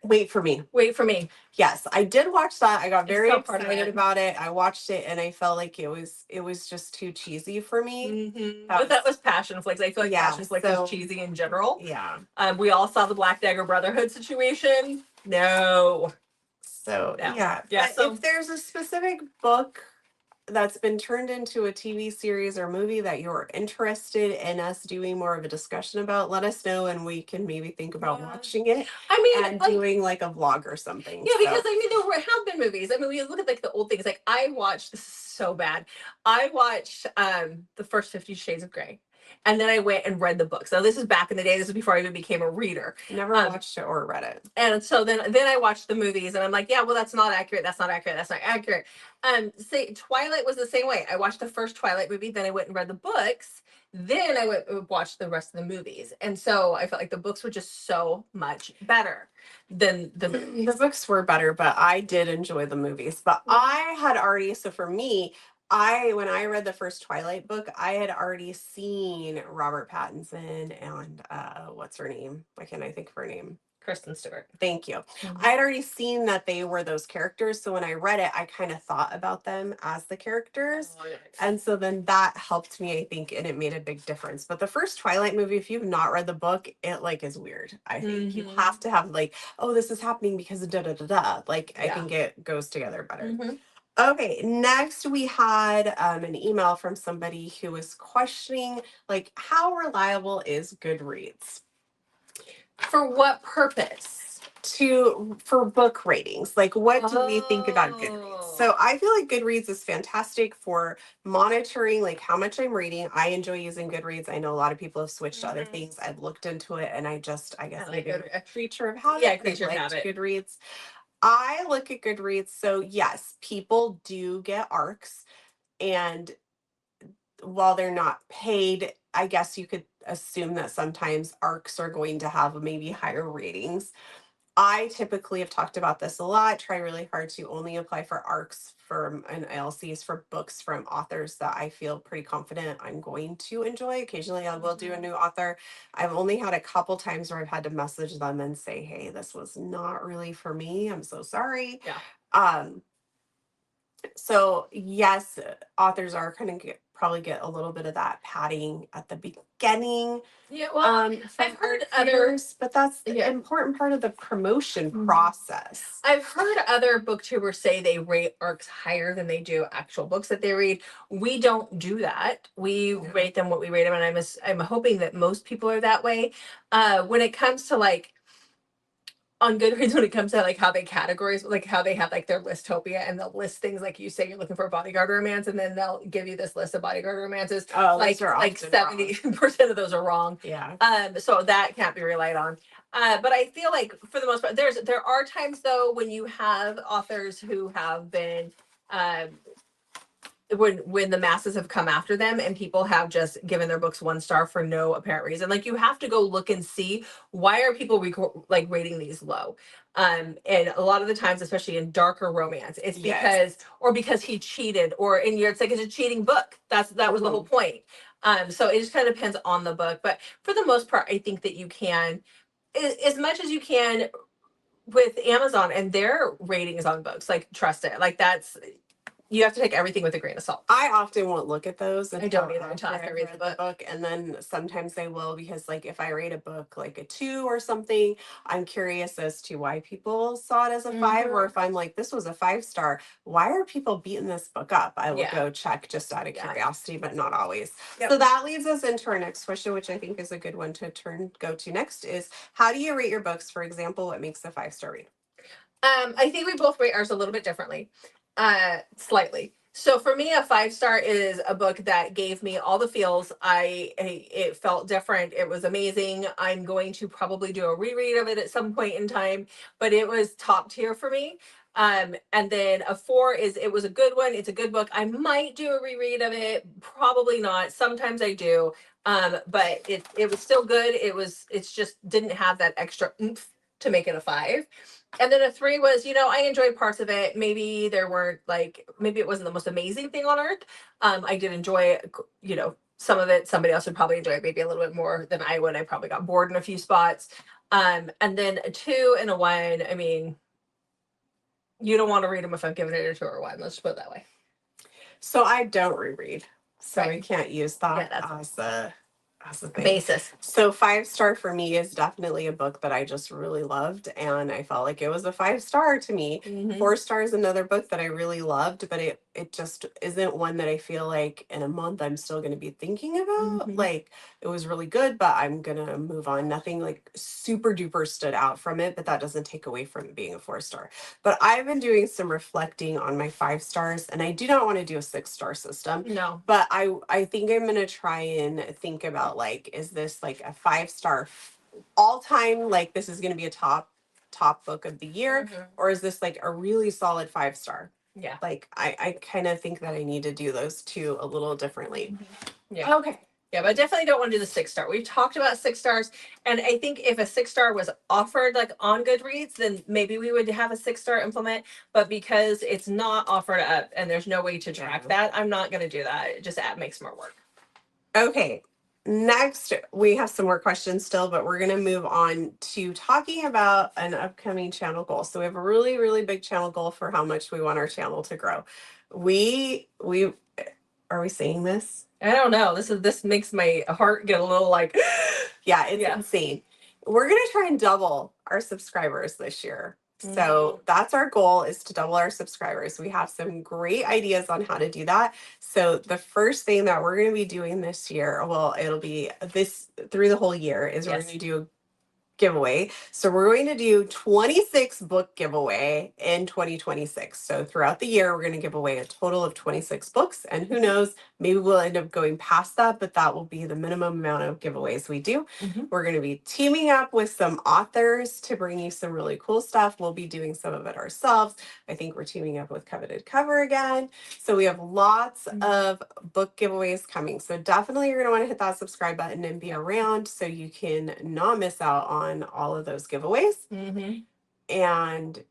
Speaker 2: Wait for Me.
Speaker 1: Wait for Me.
Speaker 2: Yes, I did watch that. I got very
Speaker 1: so part of
Speaker 2: excited
Speaker 1: it.
Speaker 2: about it. I watched it and I felt like it was just too cheesy for me.
Speaker 1: But that was Passion Flakes. I feel like
Speaker 2: Yeah,
Speaker 1: Passion Flakes
Speaker 2: so-
Speaker 1: is cheesy in general.
Speaker 2: Yeah.
Speaker 1: We all saw the Black Dagger Brotherhood situation. No.
Speaker 2: So
Speaker 1: No.
Speaker 2: yeah.
Speaker 1: Yeah,
Speaker 2: But
Speaker 1: so-
Speaker 2: if there's a specific book that's been turned into a TV series or movie that you're interested in us doing more of a discussion about, let us know and we can maybe think about watching it
Speaker 1: I mean,
Speaker 2: and
Speaker 1: like,
Speaker 2: doing like a vlog or something.
Speaker 1: yeah,
Speaker 2: So-
Speaker 1: because I mean, there have been movies. I mean, we look at like the old things. Like I watched, this is so bad. I watched the first 50 Shades of Grey. And then I went and read the book. So this is back in the day. This is before I even became a reader.
Speaker 2: Never watched it or read it.
Speaker 1: And so then I watched the movies and I'm like, yeah, well, that's not accurate. That's not accurate. That's not accurate. Say Twilight was the same way. I watched the first Twilight movie, then I went and read the books. Then I went and watched the rest of the movies. And so I felt like the books were just so much better than the movies.
Speaker 2: The books were better, but I did enjoy the movies. But I had already, so for me, when I read the first Twilight book, I had already seen Robert Pattinson and what's her name? Why can't I think of her name?
Speaker 1: Kristen Stewart.
Speaker 2: Thank you. I had already seen that they were those characters. So when I read it, I kind of thought about them as the characters. And so then that helped me, I think, and it made a big difference. But the first Twilight movie, if you've not read the book, it like is weird. I think you have to have like, oh, this is happening because of da da da da. Like I think it goes together better. Okay, next we had an email from somebody who was questioning like how reliable is Goodreads?
Speaker 1: For what purpose?
Speaker 2: For book ratings. Like what do we think about Goodreads? So I feel like Goodreads is fantastic for monitoring like how much I'm reading. I enjoy using Goodreads. I know a lot of people have switched to other things. I've looked into it and I guess maybe a creature of habit.
Speaker 1: Yeah, creature of habit.
Speaker 2: Goodreads. I look at Goodreads. So yes, people do get ARCs, and while they're not paid, I guess you could assume that sometimes ARCs are going to have maybe higher ratings. I typically have talked about this a lot, try really hard to only apply for ARCs and ILCs for books from authors that I feel pretty confident I'm going to enjoy. Occasionally I will do a new author. I've only had a couple times where I've had to message them and say, hey, this was not really for me. I'm so sorry.
Speaker 1: Yeah.
Speaker 2: So yes, authors are kind of probably get a little bit of that padding at the beginning.
Speaker 1: Yeah, well, I've heard others,
Speaker 2: but that's the important part of the promotion process.
Speaker 1: I've heard other booktubers say they rate ARCs higher than they do actual books that they read. We don't do that. We rate them what we rate them, and I'm hoping that most people are that way. When it comes to like on Goodreads, when it comes to like how they categorize, like how they have like their listopia and they'll list things like you say you're looking for a bodyguard romance, and then they'll give you this list of bodyguard romances. Like 70% of those are wrong.
Speaker 2: Yeah.
Speaker 1: So that can't be relied on. But I feel like for the most part, there are times though when you have authors who have been when the masses have come after them and people have just given their books 1 star for no apparent reason. Like you have to go look and see why are people like rating these low. And a lot of the times, especially in darker romance, it's because he cheated, or it's like it's a cheating book. That was the whole point. So it just kind of depends on the book. But for the most part, I think that you can, as much as you can with Amazon and their ratings on books, like trust it. Like you have to take everything with a grain of salt.
Speaker 2: I often won't look at those.
Speaker 1: I don't either until I read the
Speaker 2: book. And then sometimes I will, because like if I rate a book like a 2 or something, I'm curious as to why people saw it as a 5, or if I'm like, this was a 5 star, why are people beating this book up? I will go check just out of curiosity, but not always. So that leads us into our next question, which I think is a good one to go to next, is how do you rate your books? For example, what makes a 5-star read?
Speaker 1: I think we both rate ours a little bit differently. Slightly. So for me, a 5-star is a book that gave me all the feels. It felt different. It was amazing. I'm going to probably do a reread of it at some point in time, but it was top tier for me. And then a 4 is, it was a good one. It's a good book. I might do a reread of it. Probably not. Sometimes I do. But it was still good. It's just didn't have that extra oomph to make it a 5. And then a 3 was, I enjoyed parts of it. Maybe there weren't maybe it wasn't the most amazing thing on earth. I did enjoy, some of it. Somebody else would probably enjoy it maybe a little bit more than I would. I probably got bored in a few spots. And then a 2 and a 1. I mean, you don't want to read them if I'm giving it a 2 or a 1. Let's just put it that way.
Speaker 2: So I don't reread. So
Speaker 1: Right.
Speaker 2: I can't use that as a thing.
Speaker 1: Basis.
Speaker 2: So 5-star for me is definitely a book that I just really loved, and I felt like it was a 5-star to me. 4-star is another book that I really loved, but it just isn't one that I feel like in a month I'm still going to be thinking about. Like, it was really good, but I'm going to move on. Nothing like super duper stood out from it, but that doesn't take away from it being a 4-star. But I've been doing some reflecting on my 5-stars, and I do not want to do a 6-star system.
Speaker 1: No.
Speaker 2: But I think I'm going to try and think about, like, is this like a 5-star all time, like this is going to be a top book of the year, or is this like a really solid 5-star?
Speaker 1: Yeah.
Speaker 2: Like I kind of think that I need to do those two a little differently.
Speaker 1: Yeah.
Speaker 2: Okay.
Speaker 1: Yeah, but I definitely don't want to do the 6-star. We've talked about 6 stars, and I think if a 6-star was offered like on Goodreads, then maybe we would have a 6-star implement. But because it's not offered up and there's no way to track that, I'm not going to do that. It just makes more work.
Speaker 2: Okay. Next, we have some more questions still, but we're going to move on to talking about an upcoming channel goal. So we have a really, really big channel goal for how much we want our channel to grow. Are we saying this?
Speaker 1: I don't know. This makes my heart get a little like,
Speaker 2: yeah, it's insane. We're going to try and double our subscribers this year. So that's our goal, is to double our subscribers. We have some great ideas on how to do that. So the first thing that we're going to be doing this year, well, it'll be this through the whole year, is we're going to do giveaway. So we're going to do 26 book giveaway in 2026. So throughout the year, we're going to give away a total of 26 books. And who knows, maybe we'll end up going past that, but that will be the minimum amount of giveaways we do. We're going to be teaming up with some authors to bring you some really cool stuff. We'll be doing some of it ourselves. I think we're teaming up with Coveted Cover again. So we have lots of book giveaways coming. So definitely you're going to want to hit that subscribe button and be around so you can not miss out on all of those giveaways. And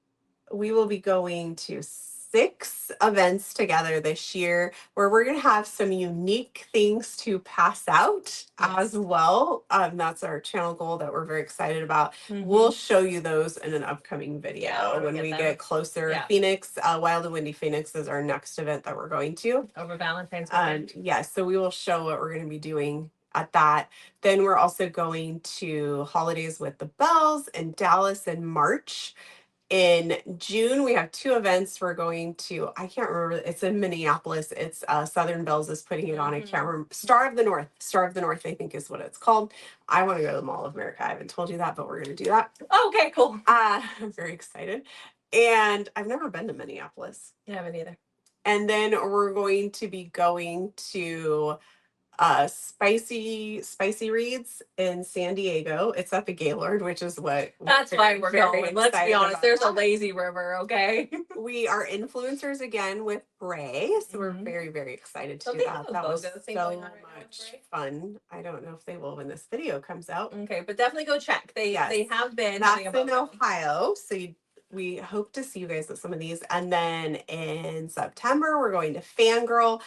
Speaker 2: we will be going to 6 events together this year where we're going to have some unique things to pass out as well. That's our channel goal that we're very excited about. We'll show you those in an upcoming video when we get closer. Phoenix, Wild and Windy Phoenix is our next event that we're going to.
Speaker 1: Over Valentine's Day.
Speaker 2: Yes, so we will show what we're going to be doing at that. Then we're also going to Holidays with the Bells in Dallas in March. In June, we have 2 events. We're going to, I can't remember, it's in Minneapolis. It's Southern Bells is putting it on. I can't remember. Star of the North, I think is what it's called. I want to go to the Mall of America. I haven't told you that, but we're going to do that.
Speaker 1: Okay, cool.
Speaker 2: I'm very excited. And I've never been to Minneapolis.
Speaker 1: I haven't either. And
Speaker 2: then we're going to be going to spicy reads in San Diego. It's at the Gaylord, which is what
Speaker 1: that's why we're going. Let's be honest, there's a lazy river. Okay.
Speaker 2: We are influencers again with Bray, so we're very, very excited to do that. That was so much fun. I don't know if they will when this video comes out.
Speaker 1: Okay, but definitely go check. They have been.
Speaker 2: That's in Ohio, so we hope to see you guys at some of these. And then in September, we're going to Fangirl.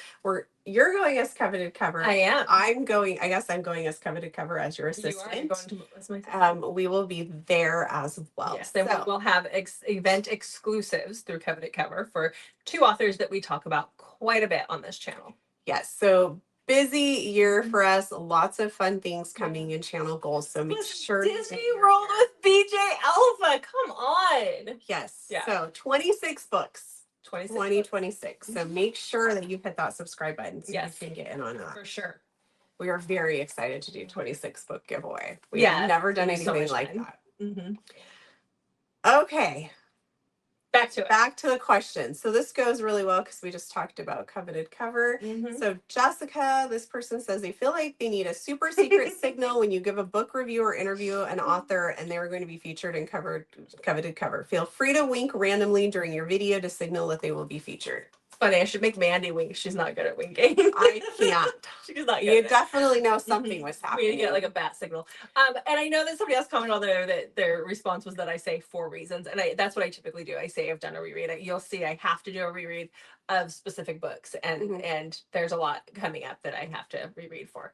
Speaker 2: You're going as Coveted Cover.
Speaker 1: I am.
Speaker 2: I'm going as Coveted Cover as your assistant.
Speaker 1: You are going to, as my assistant.
Speaker 2: We will be there as well.
Speaker 1: Yes, then we'll have event exclusives through Coveted Cover for 2 authors that we talk about quite a bit on this channel.
Speaker 2: Yes, so busy year for us. Lots of fun things coming in channel goals. So make sure
Speaker 1: Disney World with BJ Alpha. Come on.
Speaker 2: Yes. Yeah. So 26 books. 2026. So make sure that you hit that subscribe button so you can get in on that.
Speaker 1: For sure.
Speaker 2: We are very excited to do 26 book giveaway. We have never done anything like that. Okay. Back to the question. So this goes really well because we just talked about Coveted Cover. So Jessica, this person says they feel like they need a super secret signal when you give a book review or interview an author and they are going to be featured in Coveted Cover. Feel free to wink randomly during your video to signal that they will be featured.
Speaker 1: funny. I should make Mandy wink. She's not good at winking.
Speaker 2: I can't.
Speaker 1: She's not good.
Speaker 2: You
Speaker 1: at it.
Speaker 2: definitely know something was
Speaker 1: We need
Speaker 2: happening.
Speaker 1: to get like a bat signal. And I know that somebody else commented on there that their response was that I say 4 reasons, and that's what I typically do. I say I've done a reread. You'll see I have to do a reread of specific books, and there's a lot coming up that I have to reread for.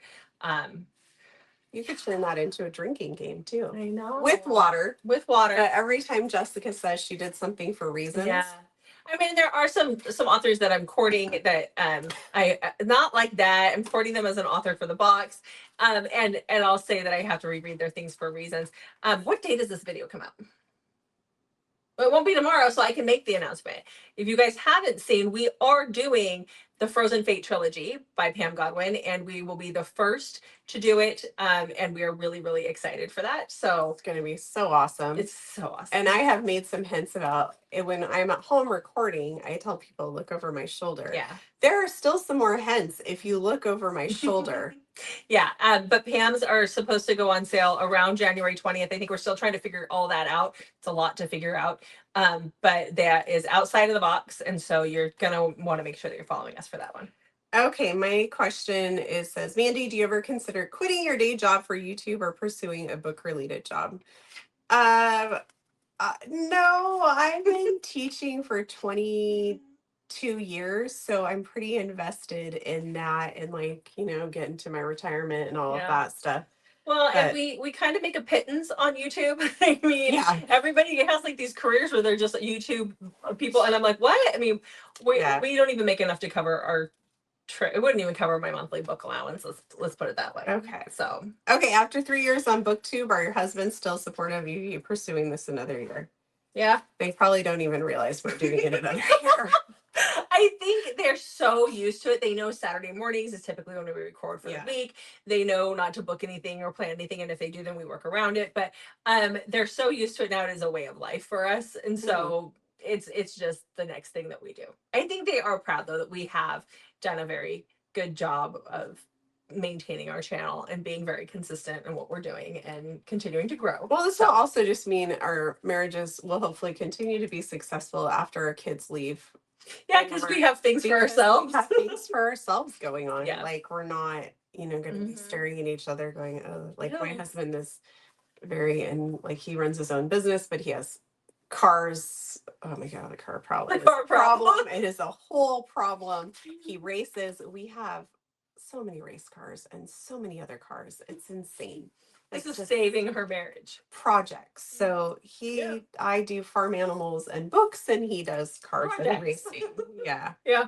Speaker 2: You could turn that into a drinking game too.
Speaker 1: I know.
Speaker 2: With water.
Speaker 1: With water.
Speaker 2: Every time Jessica says she did something for reasons.
Speaker 1: Yeah. I mean, there are some authors that I'm courting that I not like that. I'm courting them as an author for the box, and I'll say that I have to reread their things for reasons. What day does this video come out? Well, it won't be tomorrow, so I can make the announcement. If you guys haven't seen, we are doing the Frozen Fate trilogy by Pam Godwin, and we will be the first to do it. And we are really, really excited for that. So
Speaker 2: it's going to be so awesome.
Speaker 1: It's so awesome.
Speaker 2: And I have made some hints about it when I'm at home recording. I tell people, look over my shoulder.
Speaker 1: Yeah.
Speaker 2: There are still some more hints if you look over my shoulder.
Speaker 1: Yeah. But Pam's are supposed to go on sale around January 20th. I think we're still trying to figure all that out. It's a lot to figure out. But that is outside of the box. And so you're going to want to make sure that you're following us for that one.
Speaker 2: Okay, my question says, Mandy, do you ever consider quitting your day job for YouTube or pursuing a book-related job? No, I've been teaching for 22 years, so I'm pretty invested in that and getting to my retirement and all of that stuff.
Speaker 1: Well, and we kind of make a pittance on YouTube. I mean, everybody has like these careers where they're just YouTube people, and I'm like, what? I mean, we don't even make enough to cover our it wouldn't even cover my monthly book allowance. Let's put it that way.
Speaker 2: Okay.
Speaker 1: So
Speaker 2: after 3 years on BookTube, are your husbands still supportive of you pursuing this another year?
Speaker 1: Yeah.
Speaker 2: They probably don't even realize we're doing it another year.
Speaker 1: I think they're so used to it. They know Saturday mornings is typically when we record for the week. They know not to book anything or plan anything, and if they do, then we work around it. But they're so used to it now. It is a way of life for us, and so it's just the next thing that we do. I think they are proud though that we have done a very good job of maintaining our channel and being very consistent in what we're doing and continuing to grow.
Speaker 2: Well, this will also just mean our marriages will hopefully continue to be successful after our kids leave.
Speaker 1: Yeah, because we have things for ourselves.
Speaker 2: We have things for ourselves going on.
Speaker 1: Yeah.
Speaker 2: Like we're not, going to be staring at each other going, oh, like my husband is he runs his own business, but he has cars. Oh my God, a car problem. It is a whole problem. He races. We have so many race cars and so many other cars. It's insane.
Speaker 1: This is saving her marriage.
Speaker 2: Projects. So I do farm animals and books, and he does cars and racing. Yeah.
Speaker 1: Yeah.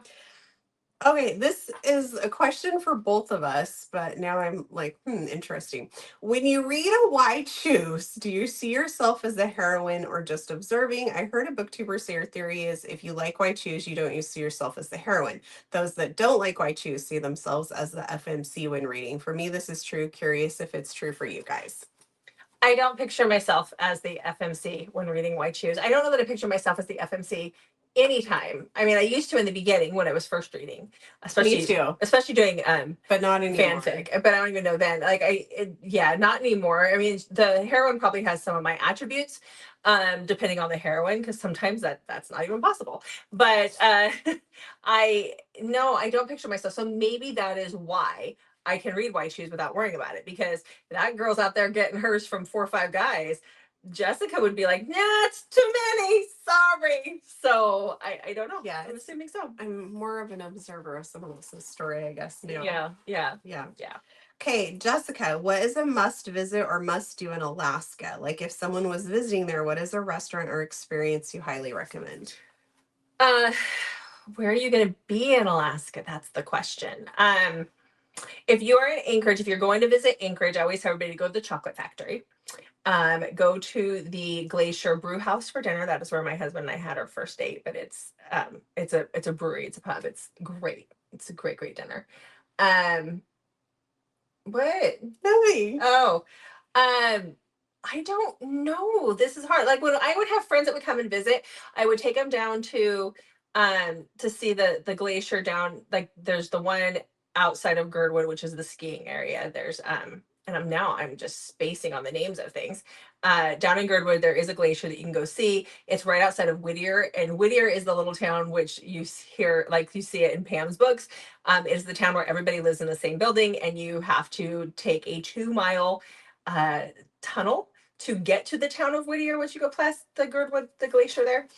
Speaker 2: Okay, this is a question for both of us, but now I'm like, interesting. When you read a Why Choose, do you see yourself as the heroine or just observing? I heard a booktuber say your theory is if you like Why Choose, you don't see yourself as the heroine. Those that don't like Why Choose see themselves as the FMC when reading. For me, this is true. Curious if it's true for you guys.
Speaker 1: I don't picture myself as the FMC when reading Why Choose. I don't know that I picture myself as the FMC anytime. I mean, I used to in the beginning when I was first reading, especially doing
Speaker 2: but not anymore.
Speaker 1: Fanfic. But I don't even know then. Not anymore. I mean, the heroine probably has some of my attributes, depending on the heroine, because sometimes that's not even possible. But I don't picture myself. So maybe that is why I can read Why Choose without worrying about it, because that girl's out there getting hers from 4 or 5 guys. Jessica would be like, nah, it's too many. Sorry. So I don't know.
Speaker 2: Yeah.
Speaker 1: I'm assuming so.
Speaker 2: I'm more of an observer of someone else's story, I guess.
Speaker 1: Now. Yeah.
Speaker 2: Okay, Jessica, what is a must visit or must do in Alaska? Like if someone was visiting there, what is a restaurant or experience you highly recommend?
Speaker 1: Where are you going to be in Alaska? That's the question. If you're in Anchorage, if you're going to visit Anchorage, I always tell everybody to go to the chocolate factory. Go to the Glacier Brew House for dinner. That is where my husband and I had our first date, but it's a brewery, it's a pub. It's great. It's a great dinner. What?
Speaker 2: Nothing.
Speaker 1: Oh, I don't know. This is hard. Like when I would have friends that would come and visit, I would take them down to see the glacier down. Like there's the one outside of Girdwood, which is the skiing area. There's and I'm just spacing on the names of things. Down in Girdwood, there is a glacier that you can go see. It's right outside of Whittier, and Whittier is the little town which you hear, like you see it in Pam's books. Is the town where everybody lives in the same building, and you have to take a 2-mile tunnel to get to the town of Whittier once you go past the Girdwood, the glacier there.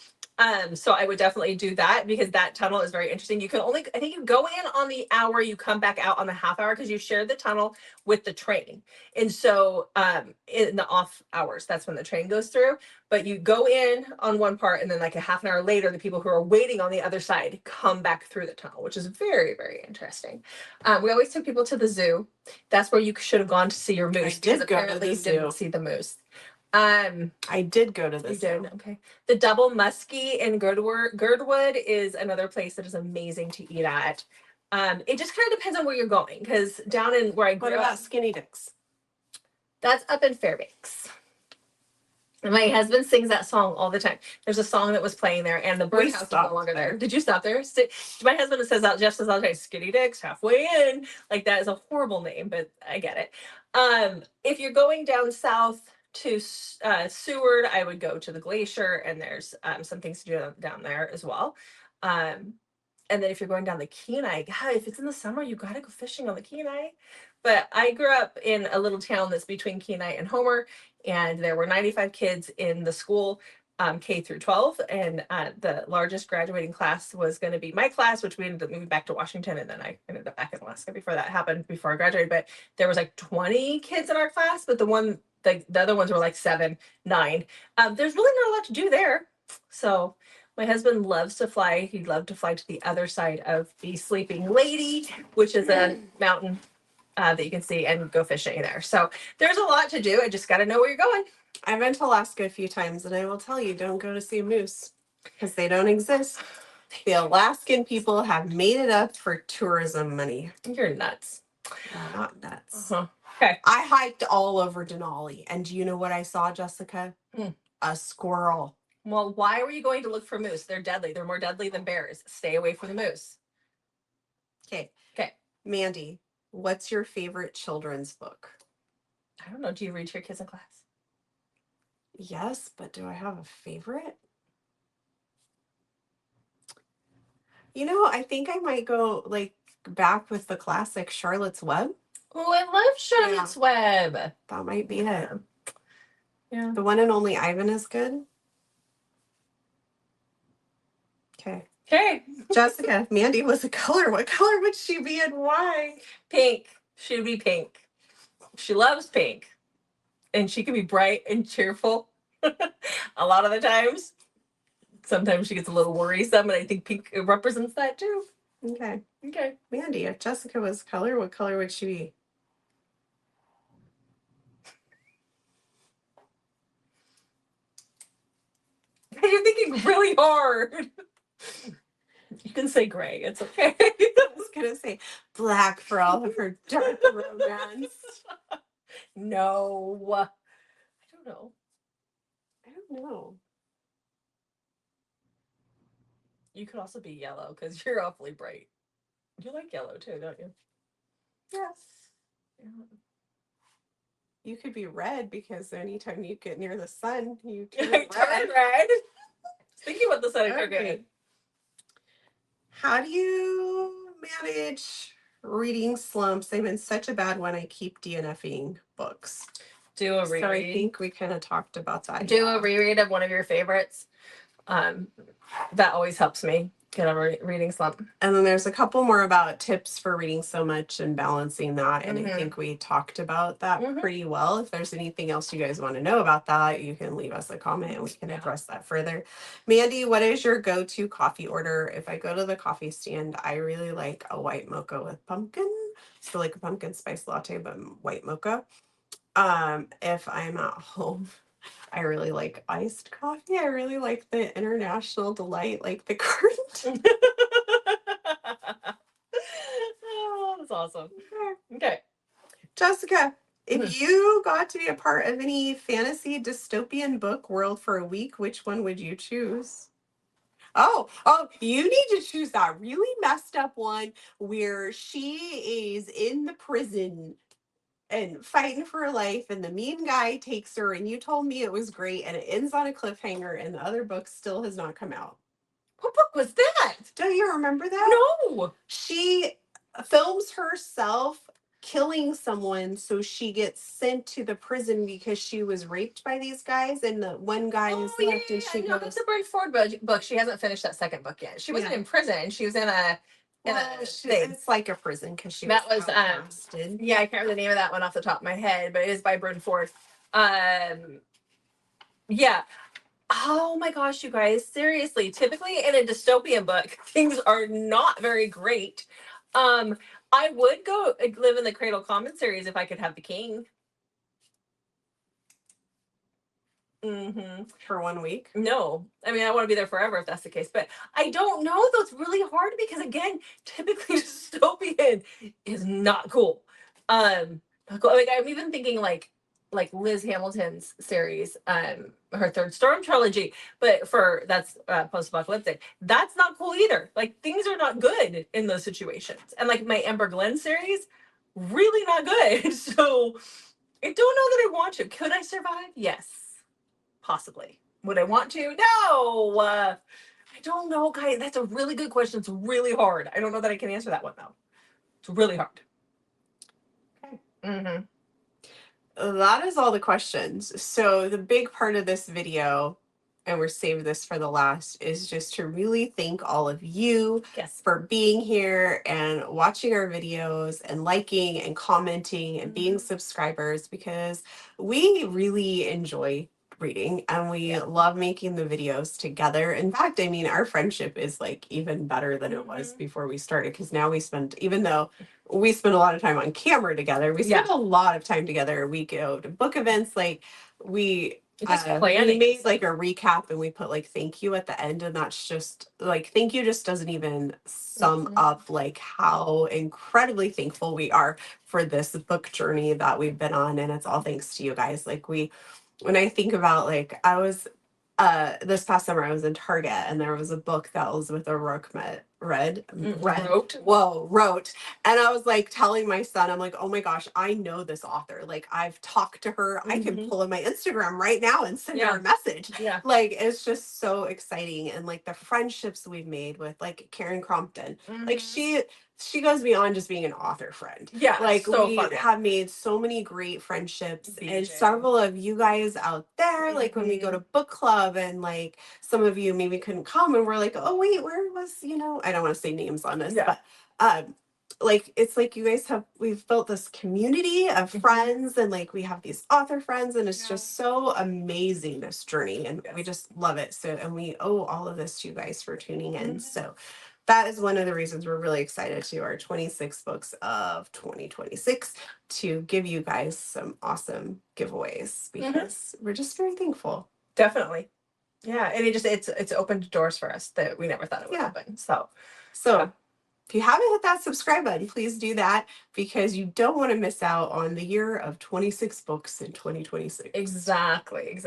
Speaker 1: So I would definitely do that because that tunnel is very interesting. You can only, I think you go in on the hour, you come back out on the half hour because you share the tunnel with the train. And so in the off hours, that's when the train goes through. But you go in on one part, and then like a half an hour later, the people who are waiting on the other side come back through the tunnel, which is very, very interesting. We always take people to the zoo. That's where you should have gone to see your moose.
Speaker 2: I did
Speaker 1: because
Speaker 2: go to
Speaker 1: apparently
Speaker 2: the
Speaker 1: you didn't
Speaker 2: zoo.
Speaker 1: see the moose.
Speaker 2: I did go to
Speaker 1: You
Speaker 2: this.
Speaker 1: did, okay. The Double Muskie in Girdwood is another place that is amazing to eat at. It just kind of depends on where you're going, because down in where I
Speaker 2: What
Speaker 1: grew
Speaker 2: about
Speaker 1: up,
Speaker 2: Skinny Dicks?
Speaker 1: that's up in Fairbanks. And my husband sings that song all the time. There's a song that was playing there, and the birdhouse is no longer there. Did you stop there? My husband says that, Jeff says all the time, Skinny Dicks, halfway in. Like, that is a horrible name, but I get it. If you're going down south to Seward, I would go to the glacier, and there's some things to do down there as well. And then if you're going down the Kenai, God, if it's in the summer, you gotta go fishing on the Kenai. But I grew up in a little town that's between Kenai and Homer, and there were 95 kids in the school, K through 12, and the largest graduating class was going to be my class, which we ended up moving back to Washington, and then I ended up back in Alaska before that happened, before I graduated. But there was like 20 kids in our class, but the other ones were like 7, 9. There's really not a lot to do there, so my husband loves to fly. He'd love to fly to the other side of the Sleeping Lady, which is a mountain that you can see, and go fishing there. So there's a lot to do. I just got to know where you're going.
Speaker 2: I've been to Alaska a few times, and I will tell you, don't go to see a moose because they don't exist. The Alaskan people have made it up for tourism money.
Speaker 1: You're nuts.
Speaker 2: I'm not nuts.
Speaker 1: Okay.
Speaker 2: I hiked all over Denali, and do you know what I saw, Jessica? A squirrel.
Speaker 1: Well, why were you going to look for moose? They're deadly. They're more deadly than bears. Stay away from the moose.
Speaker 2: Okay.
Speaker 1: Okay.
Speaker 2: Mandy, what's your favorite children's book?
Speaker 1: I don't know. Do you read to your kids in class?
Speaker 2: Yes, but do I have a favorite? You know, I think I might go like back with the classic Charlotte's Web.
Speaker 1: Oh, I love Charlotte's Web.
Speaker 2: That might be it.
Speaker 1: Yeah.
Speaker 2: The One and Only Ivan is good. Okay.
Speaker 1: Okay.
Speaker 2: Jessica, Mandy was a color. What color would she be and why?
Speaker 1: Pink. She would be pink. She loves pink. And she can be bright and cheerful a lot of the times. Sometimes she gets a little worrisome, and I think pink represents that too.
Speaker 2: Okay.
Speaker 1: Okay.
Speaker 2: Mandy, if Jessica was color, what color would she be?
Speaker 1: You're thinking really hard. You can say gray. It's okay.
Speaker 2: I was going to say black for all of her dark romance.
Speaker 1: No. I don't know.
Speaker 2: I don't know.
Speaker 1: You could also be yellow because you're awfully bright. You like yellow too, don't you?
Speaker 2: Yes.
Speaker 1: Yeah.
Speaker 2: You could be red because anytime you get near the sun, you
Speaker 1: Turn
Speaker 2: turn red.
Speaker 1: red. Thinking about the sun.
Speaker 2: Okay. How do you manage reading slumps? I'm in such a bad one. I keep DNFing books.
Speaker 1: Do a reread.
Speaker 2: So I think we kind of talked about that.
Speaker 1: Do a reread of one of your favorites. That always helps me get over reading slump.
Speaker 2: And then there's a couple more about tips for reading so much and balancing that. And I think we talked about that pretty well. If there's anything else you guys want to know about that, you can leave us a comment and we can address that further. Mandy, what is your go-to coffee order? If I go to the coffee stand, I really like a white mocha with pumpkin. So like a pumpkin spice latte, but white mocha. If I'm at home, I really like iced coffee. I really like the International Delight, like the current.
Speaker 1: Oh, that's awesome. Okay.
Speaker 2: Jessica, if you got to be a part of any fantasy dystopian book world for a week, which one would you choose? Oh, you need to choose that really messed up one where she is in the prison and fighting for her life, and the mean guy takes her, and you told me it was great, and it ends on a cliffhanger, and the other book still has not come out.
Speaker 1: What book was that?
Speaker 2: Don't you remember that?
Speaker 1: No.
Speaker 2: She films herself killing someone, so she gets sent to the prison because she was raped by these guys, and the one guy is left, and she
Speaker 1: no,
Speaker 2: goes.
Speaker 1: that's a Bryn Ford book. She hasn't finished that second book yet. She wasn't in prison. She was in a thing.
Speaker 2: It's like a prison because she
Speaker 1: That was
Speaker 2: outcasted.
Speaker 1: yeah, I can't remember the name of that one off the top of my head, but it is by Bryn Ford. Yeah. Oh my gosh, you guys, seriously, typically in a dystopian book, things are not very great. I would go live in the Cradle Common series if I could have the king.
Speaker 2: For 1 week.
Speaker 1: No, I mean, I want to be there forever if that's the case, but I don't know though. It's really hard because again, typically dystopian is not cool. Like I'm even thinking like Liz Hamilton's series, her Third Storm trilogy, but that's post-apocalyptic. That's not cool either. Like things are not good in those situations. And like my Ember Glen series, really not good. So I don't know that I want to. Could I survive? Yes, possibly. Would I want to? No. I don't know, guys. That's a really good question. It's really hard. I don't know that I can answer that one though. It's really hard. Okay.
Speaker 2: That is all the questions. So the big part of this video, and we're saving this for the last, is just to really thank all of you for being here and watching our videos and liking and commenting and being subscribers, because we really enjoy reading and we love making the videos together. In fact, I mean, our friendship is like even better than it was before we started, because now even though we spend a lot of time on camera together, we spend a lot of time together. We go to book events, like we made like a recap and we put like thank you at the end, and that's just like thank you just doesn't even sum up like how incredibly thankful we are for this book journey that we've been on, and it's all thanks to you guys. Like when I think about, like, I was this past summer I was in Target and there was a book that was with a wrote, and I was like telling my son, I'm like, oh my gosh, I know this author, like I've talked to her, I can pull in my Instagram right now and send her a message. Like it's just so exciting, and like the friendships we've made with like Karen Crompton, like she goes beyond just being an author friend. Like so we have made so many great friendships, and several of you guys out there, like when we go to book club and like some of you maybe couldn't come and we're like, oh wait, where was, I don't want to say names on this, but like it's like you guys we've built this community of friends, and like we have these author friends, and it's just so amazing, this journey, and we just love it. So, and we owe all of this to you guys for tuning in. So that is one of the reasons we're really excited to our 26 books of 2026 to give you guys some awesome giveaways, because we're just very thankful. Definitely. Yeah. And it's opened doors for us that we never thought it would happen. So if you haven't hit that subscribe button, please do that, because you don't want to miss out on the year of 26 books in 2026. Exactly.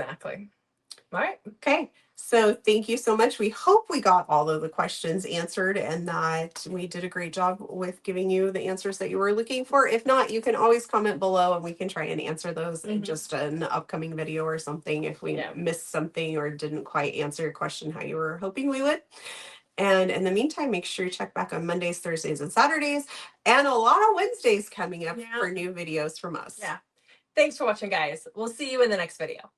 Speaker 2: All right. Okay. So thank you so much. We hope we got all of the questions answered and that we did a great job with giving you the answers that you were looking for. If not, you can always comment below and we can try and answer those in just an upcoming video or something if we missed something or didn't quite answer your question how you were hoping we would. And in the meantime, make sure you check back on Mondays, Thursdays, and Saturdays, and a lot of Wednesdays coming up for new videos from us. Yeah. Thanks for watching, guys. We'll see you in the next video.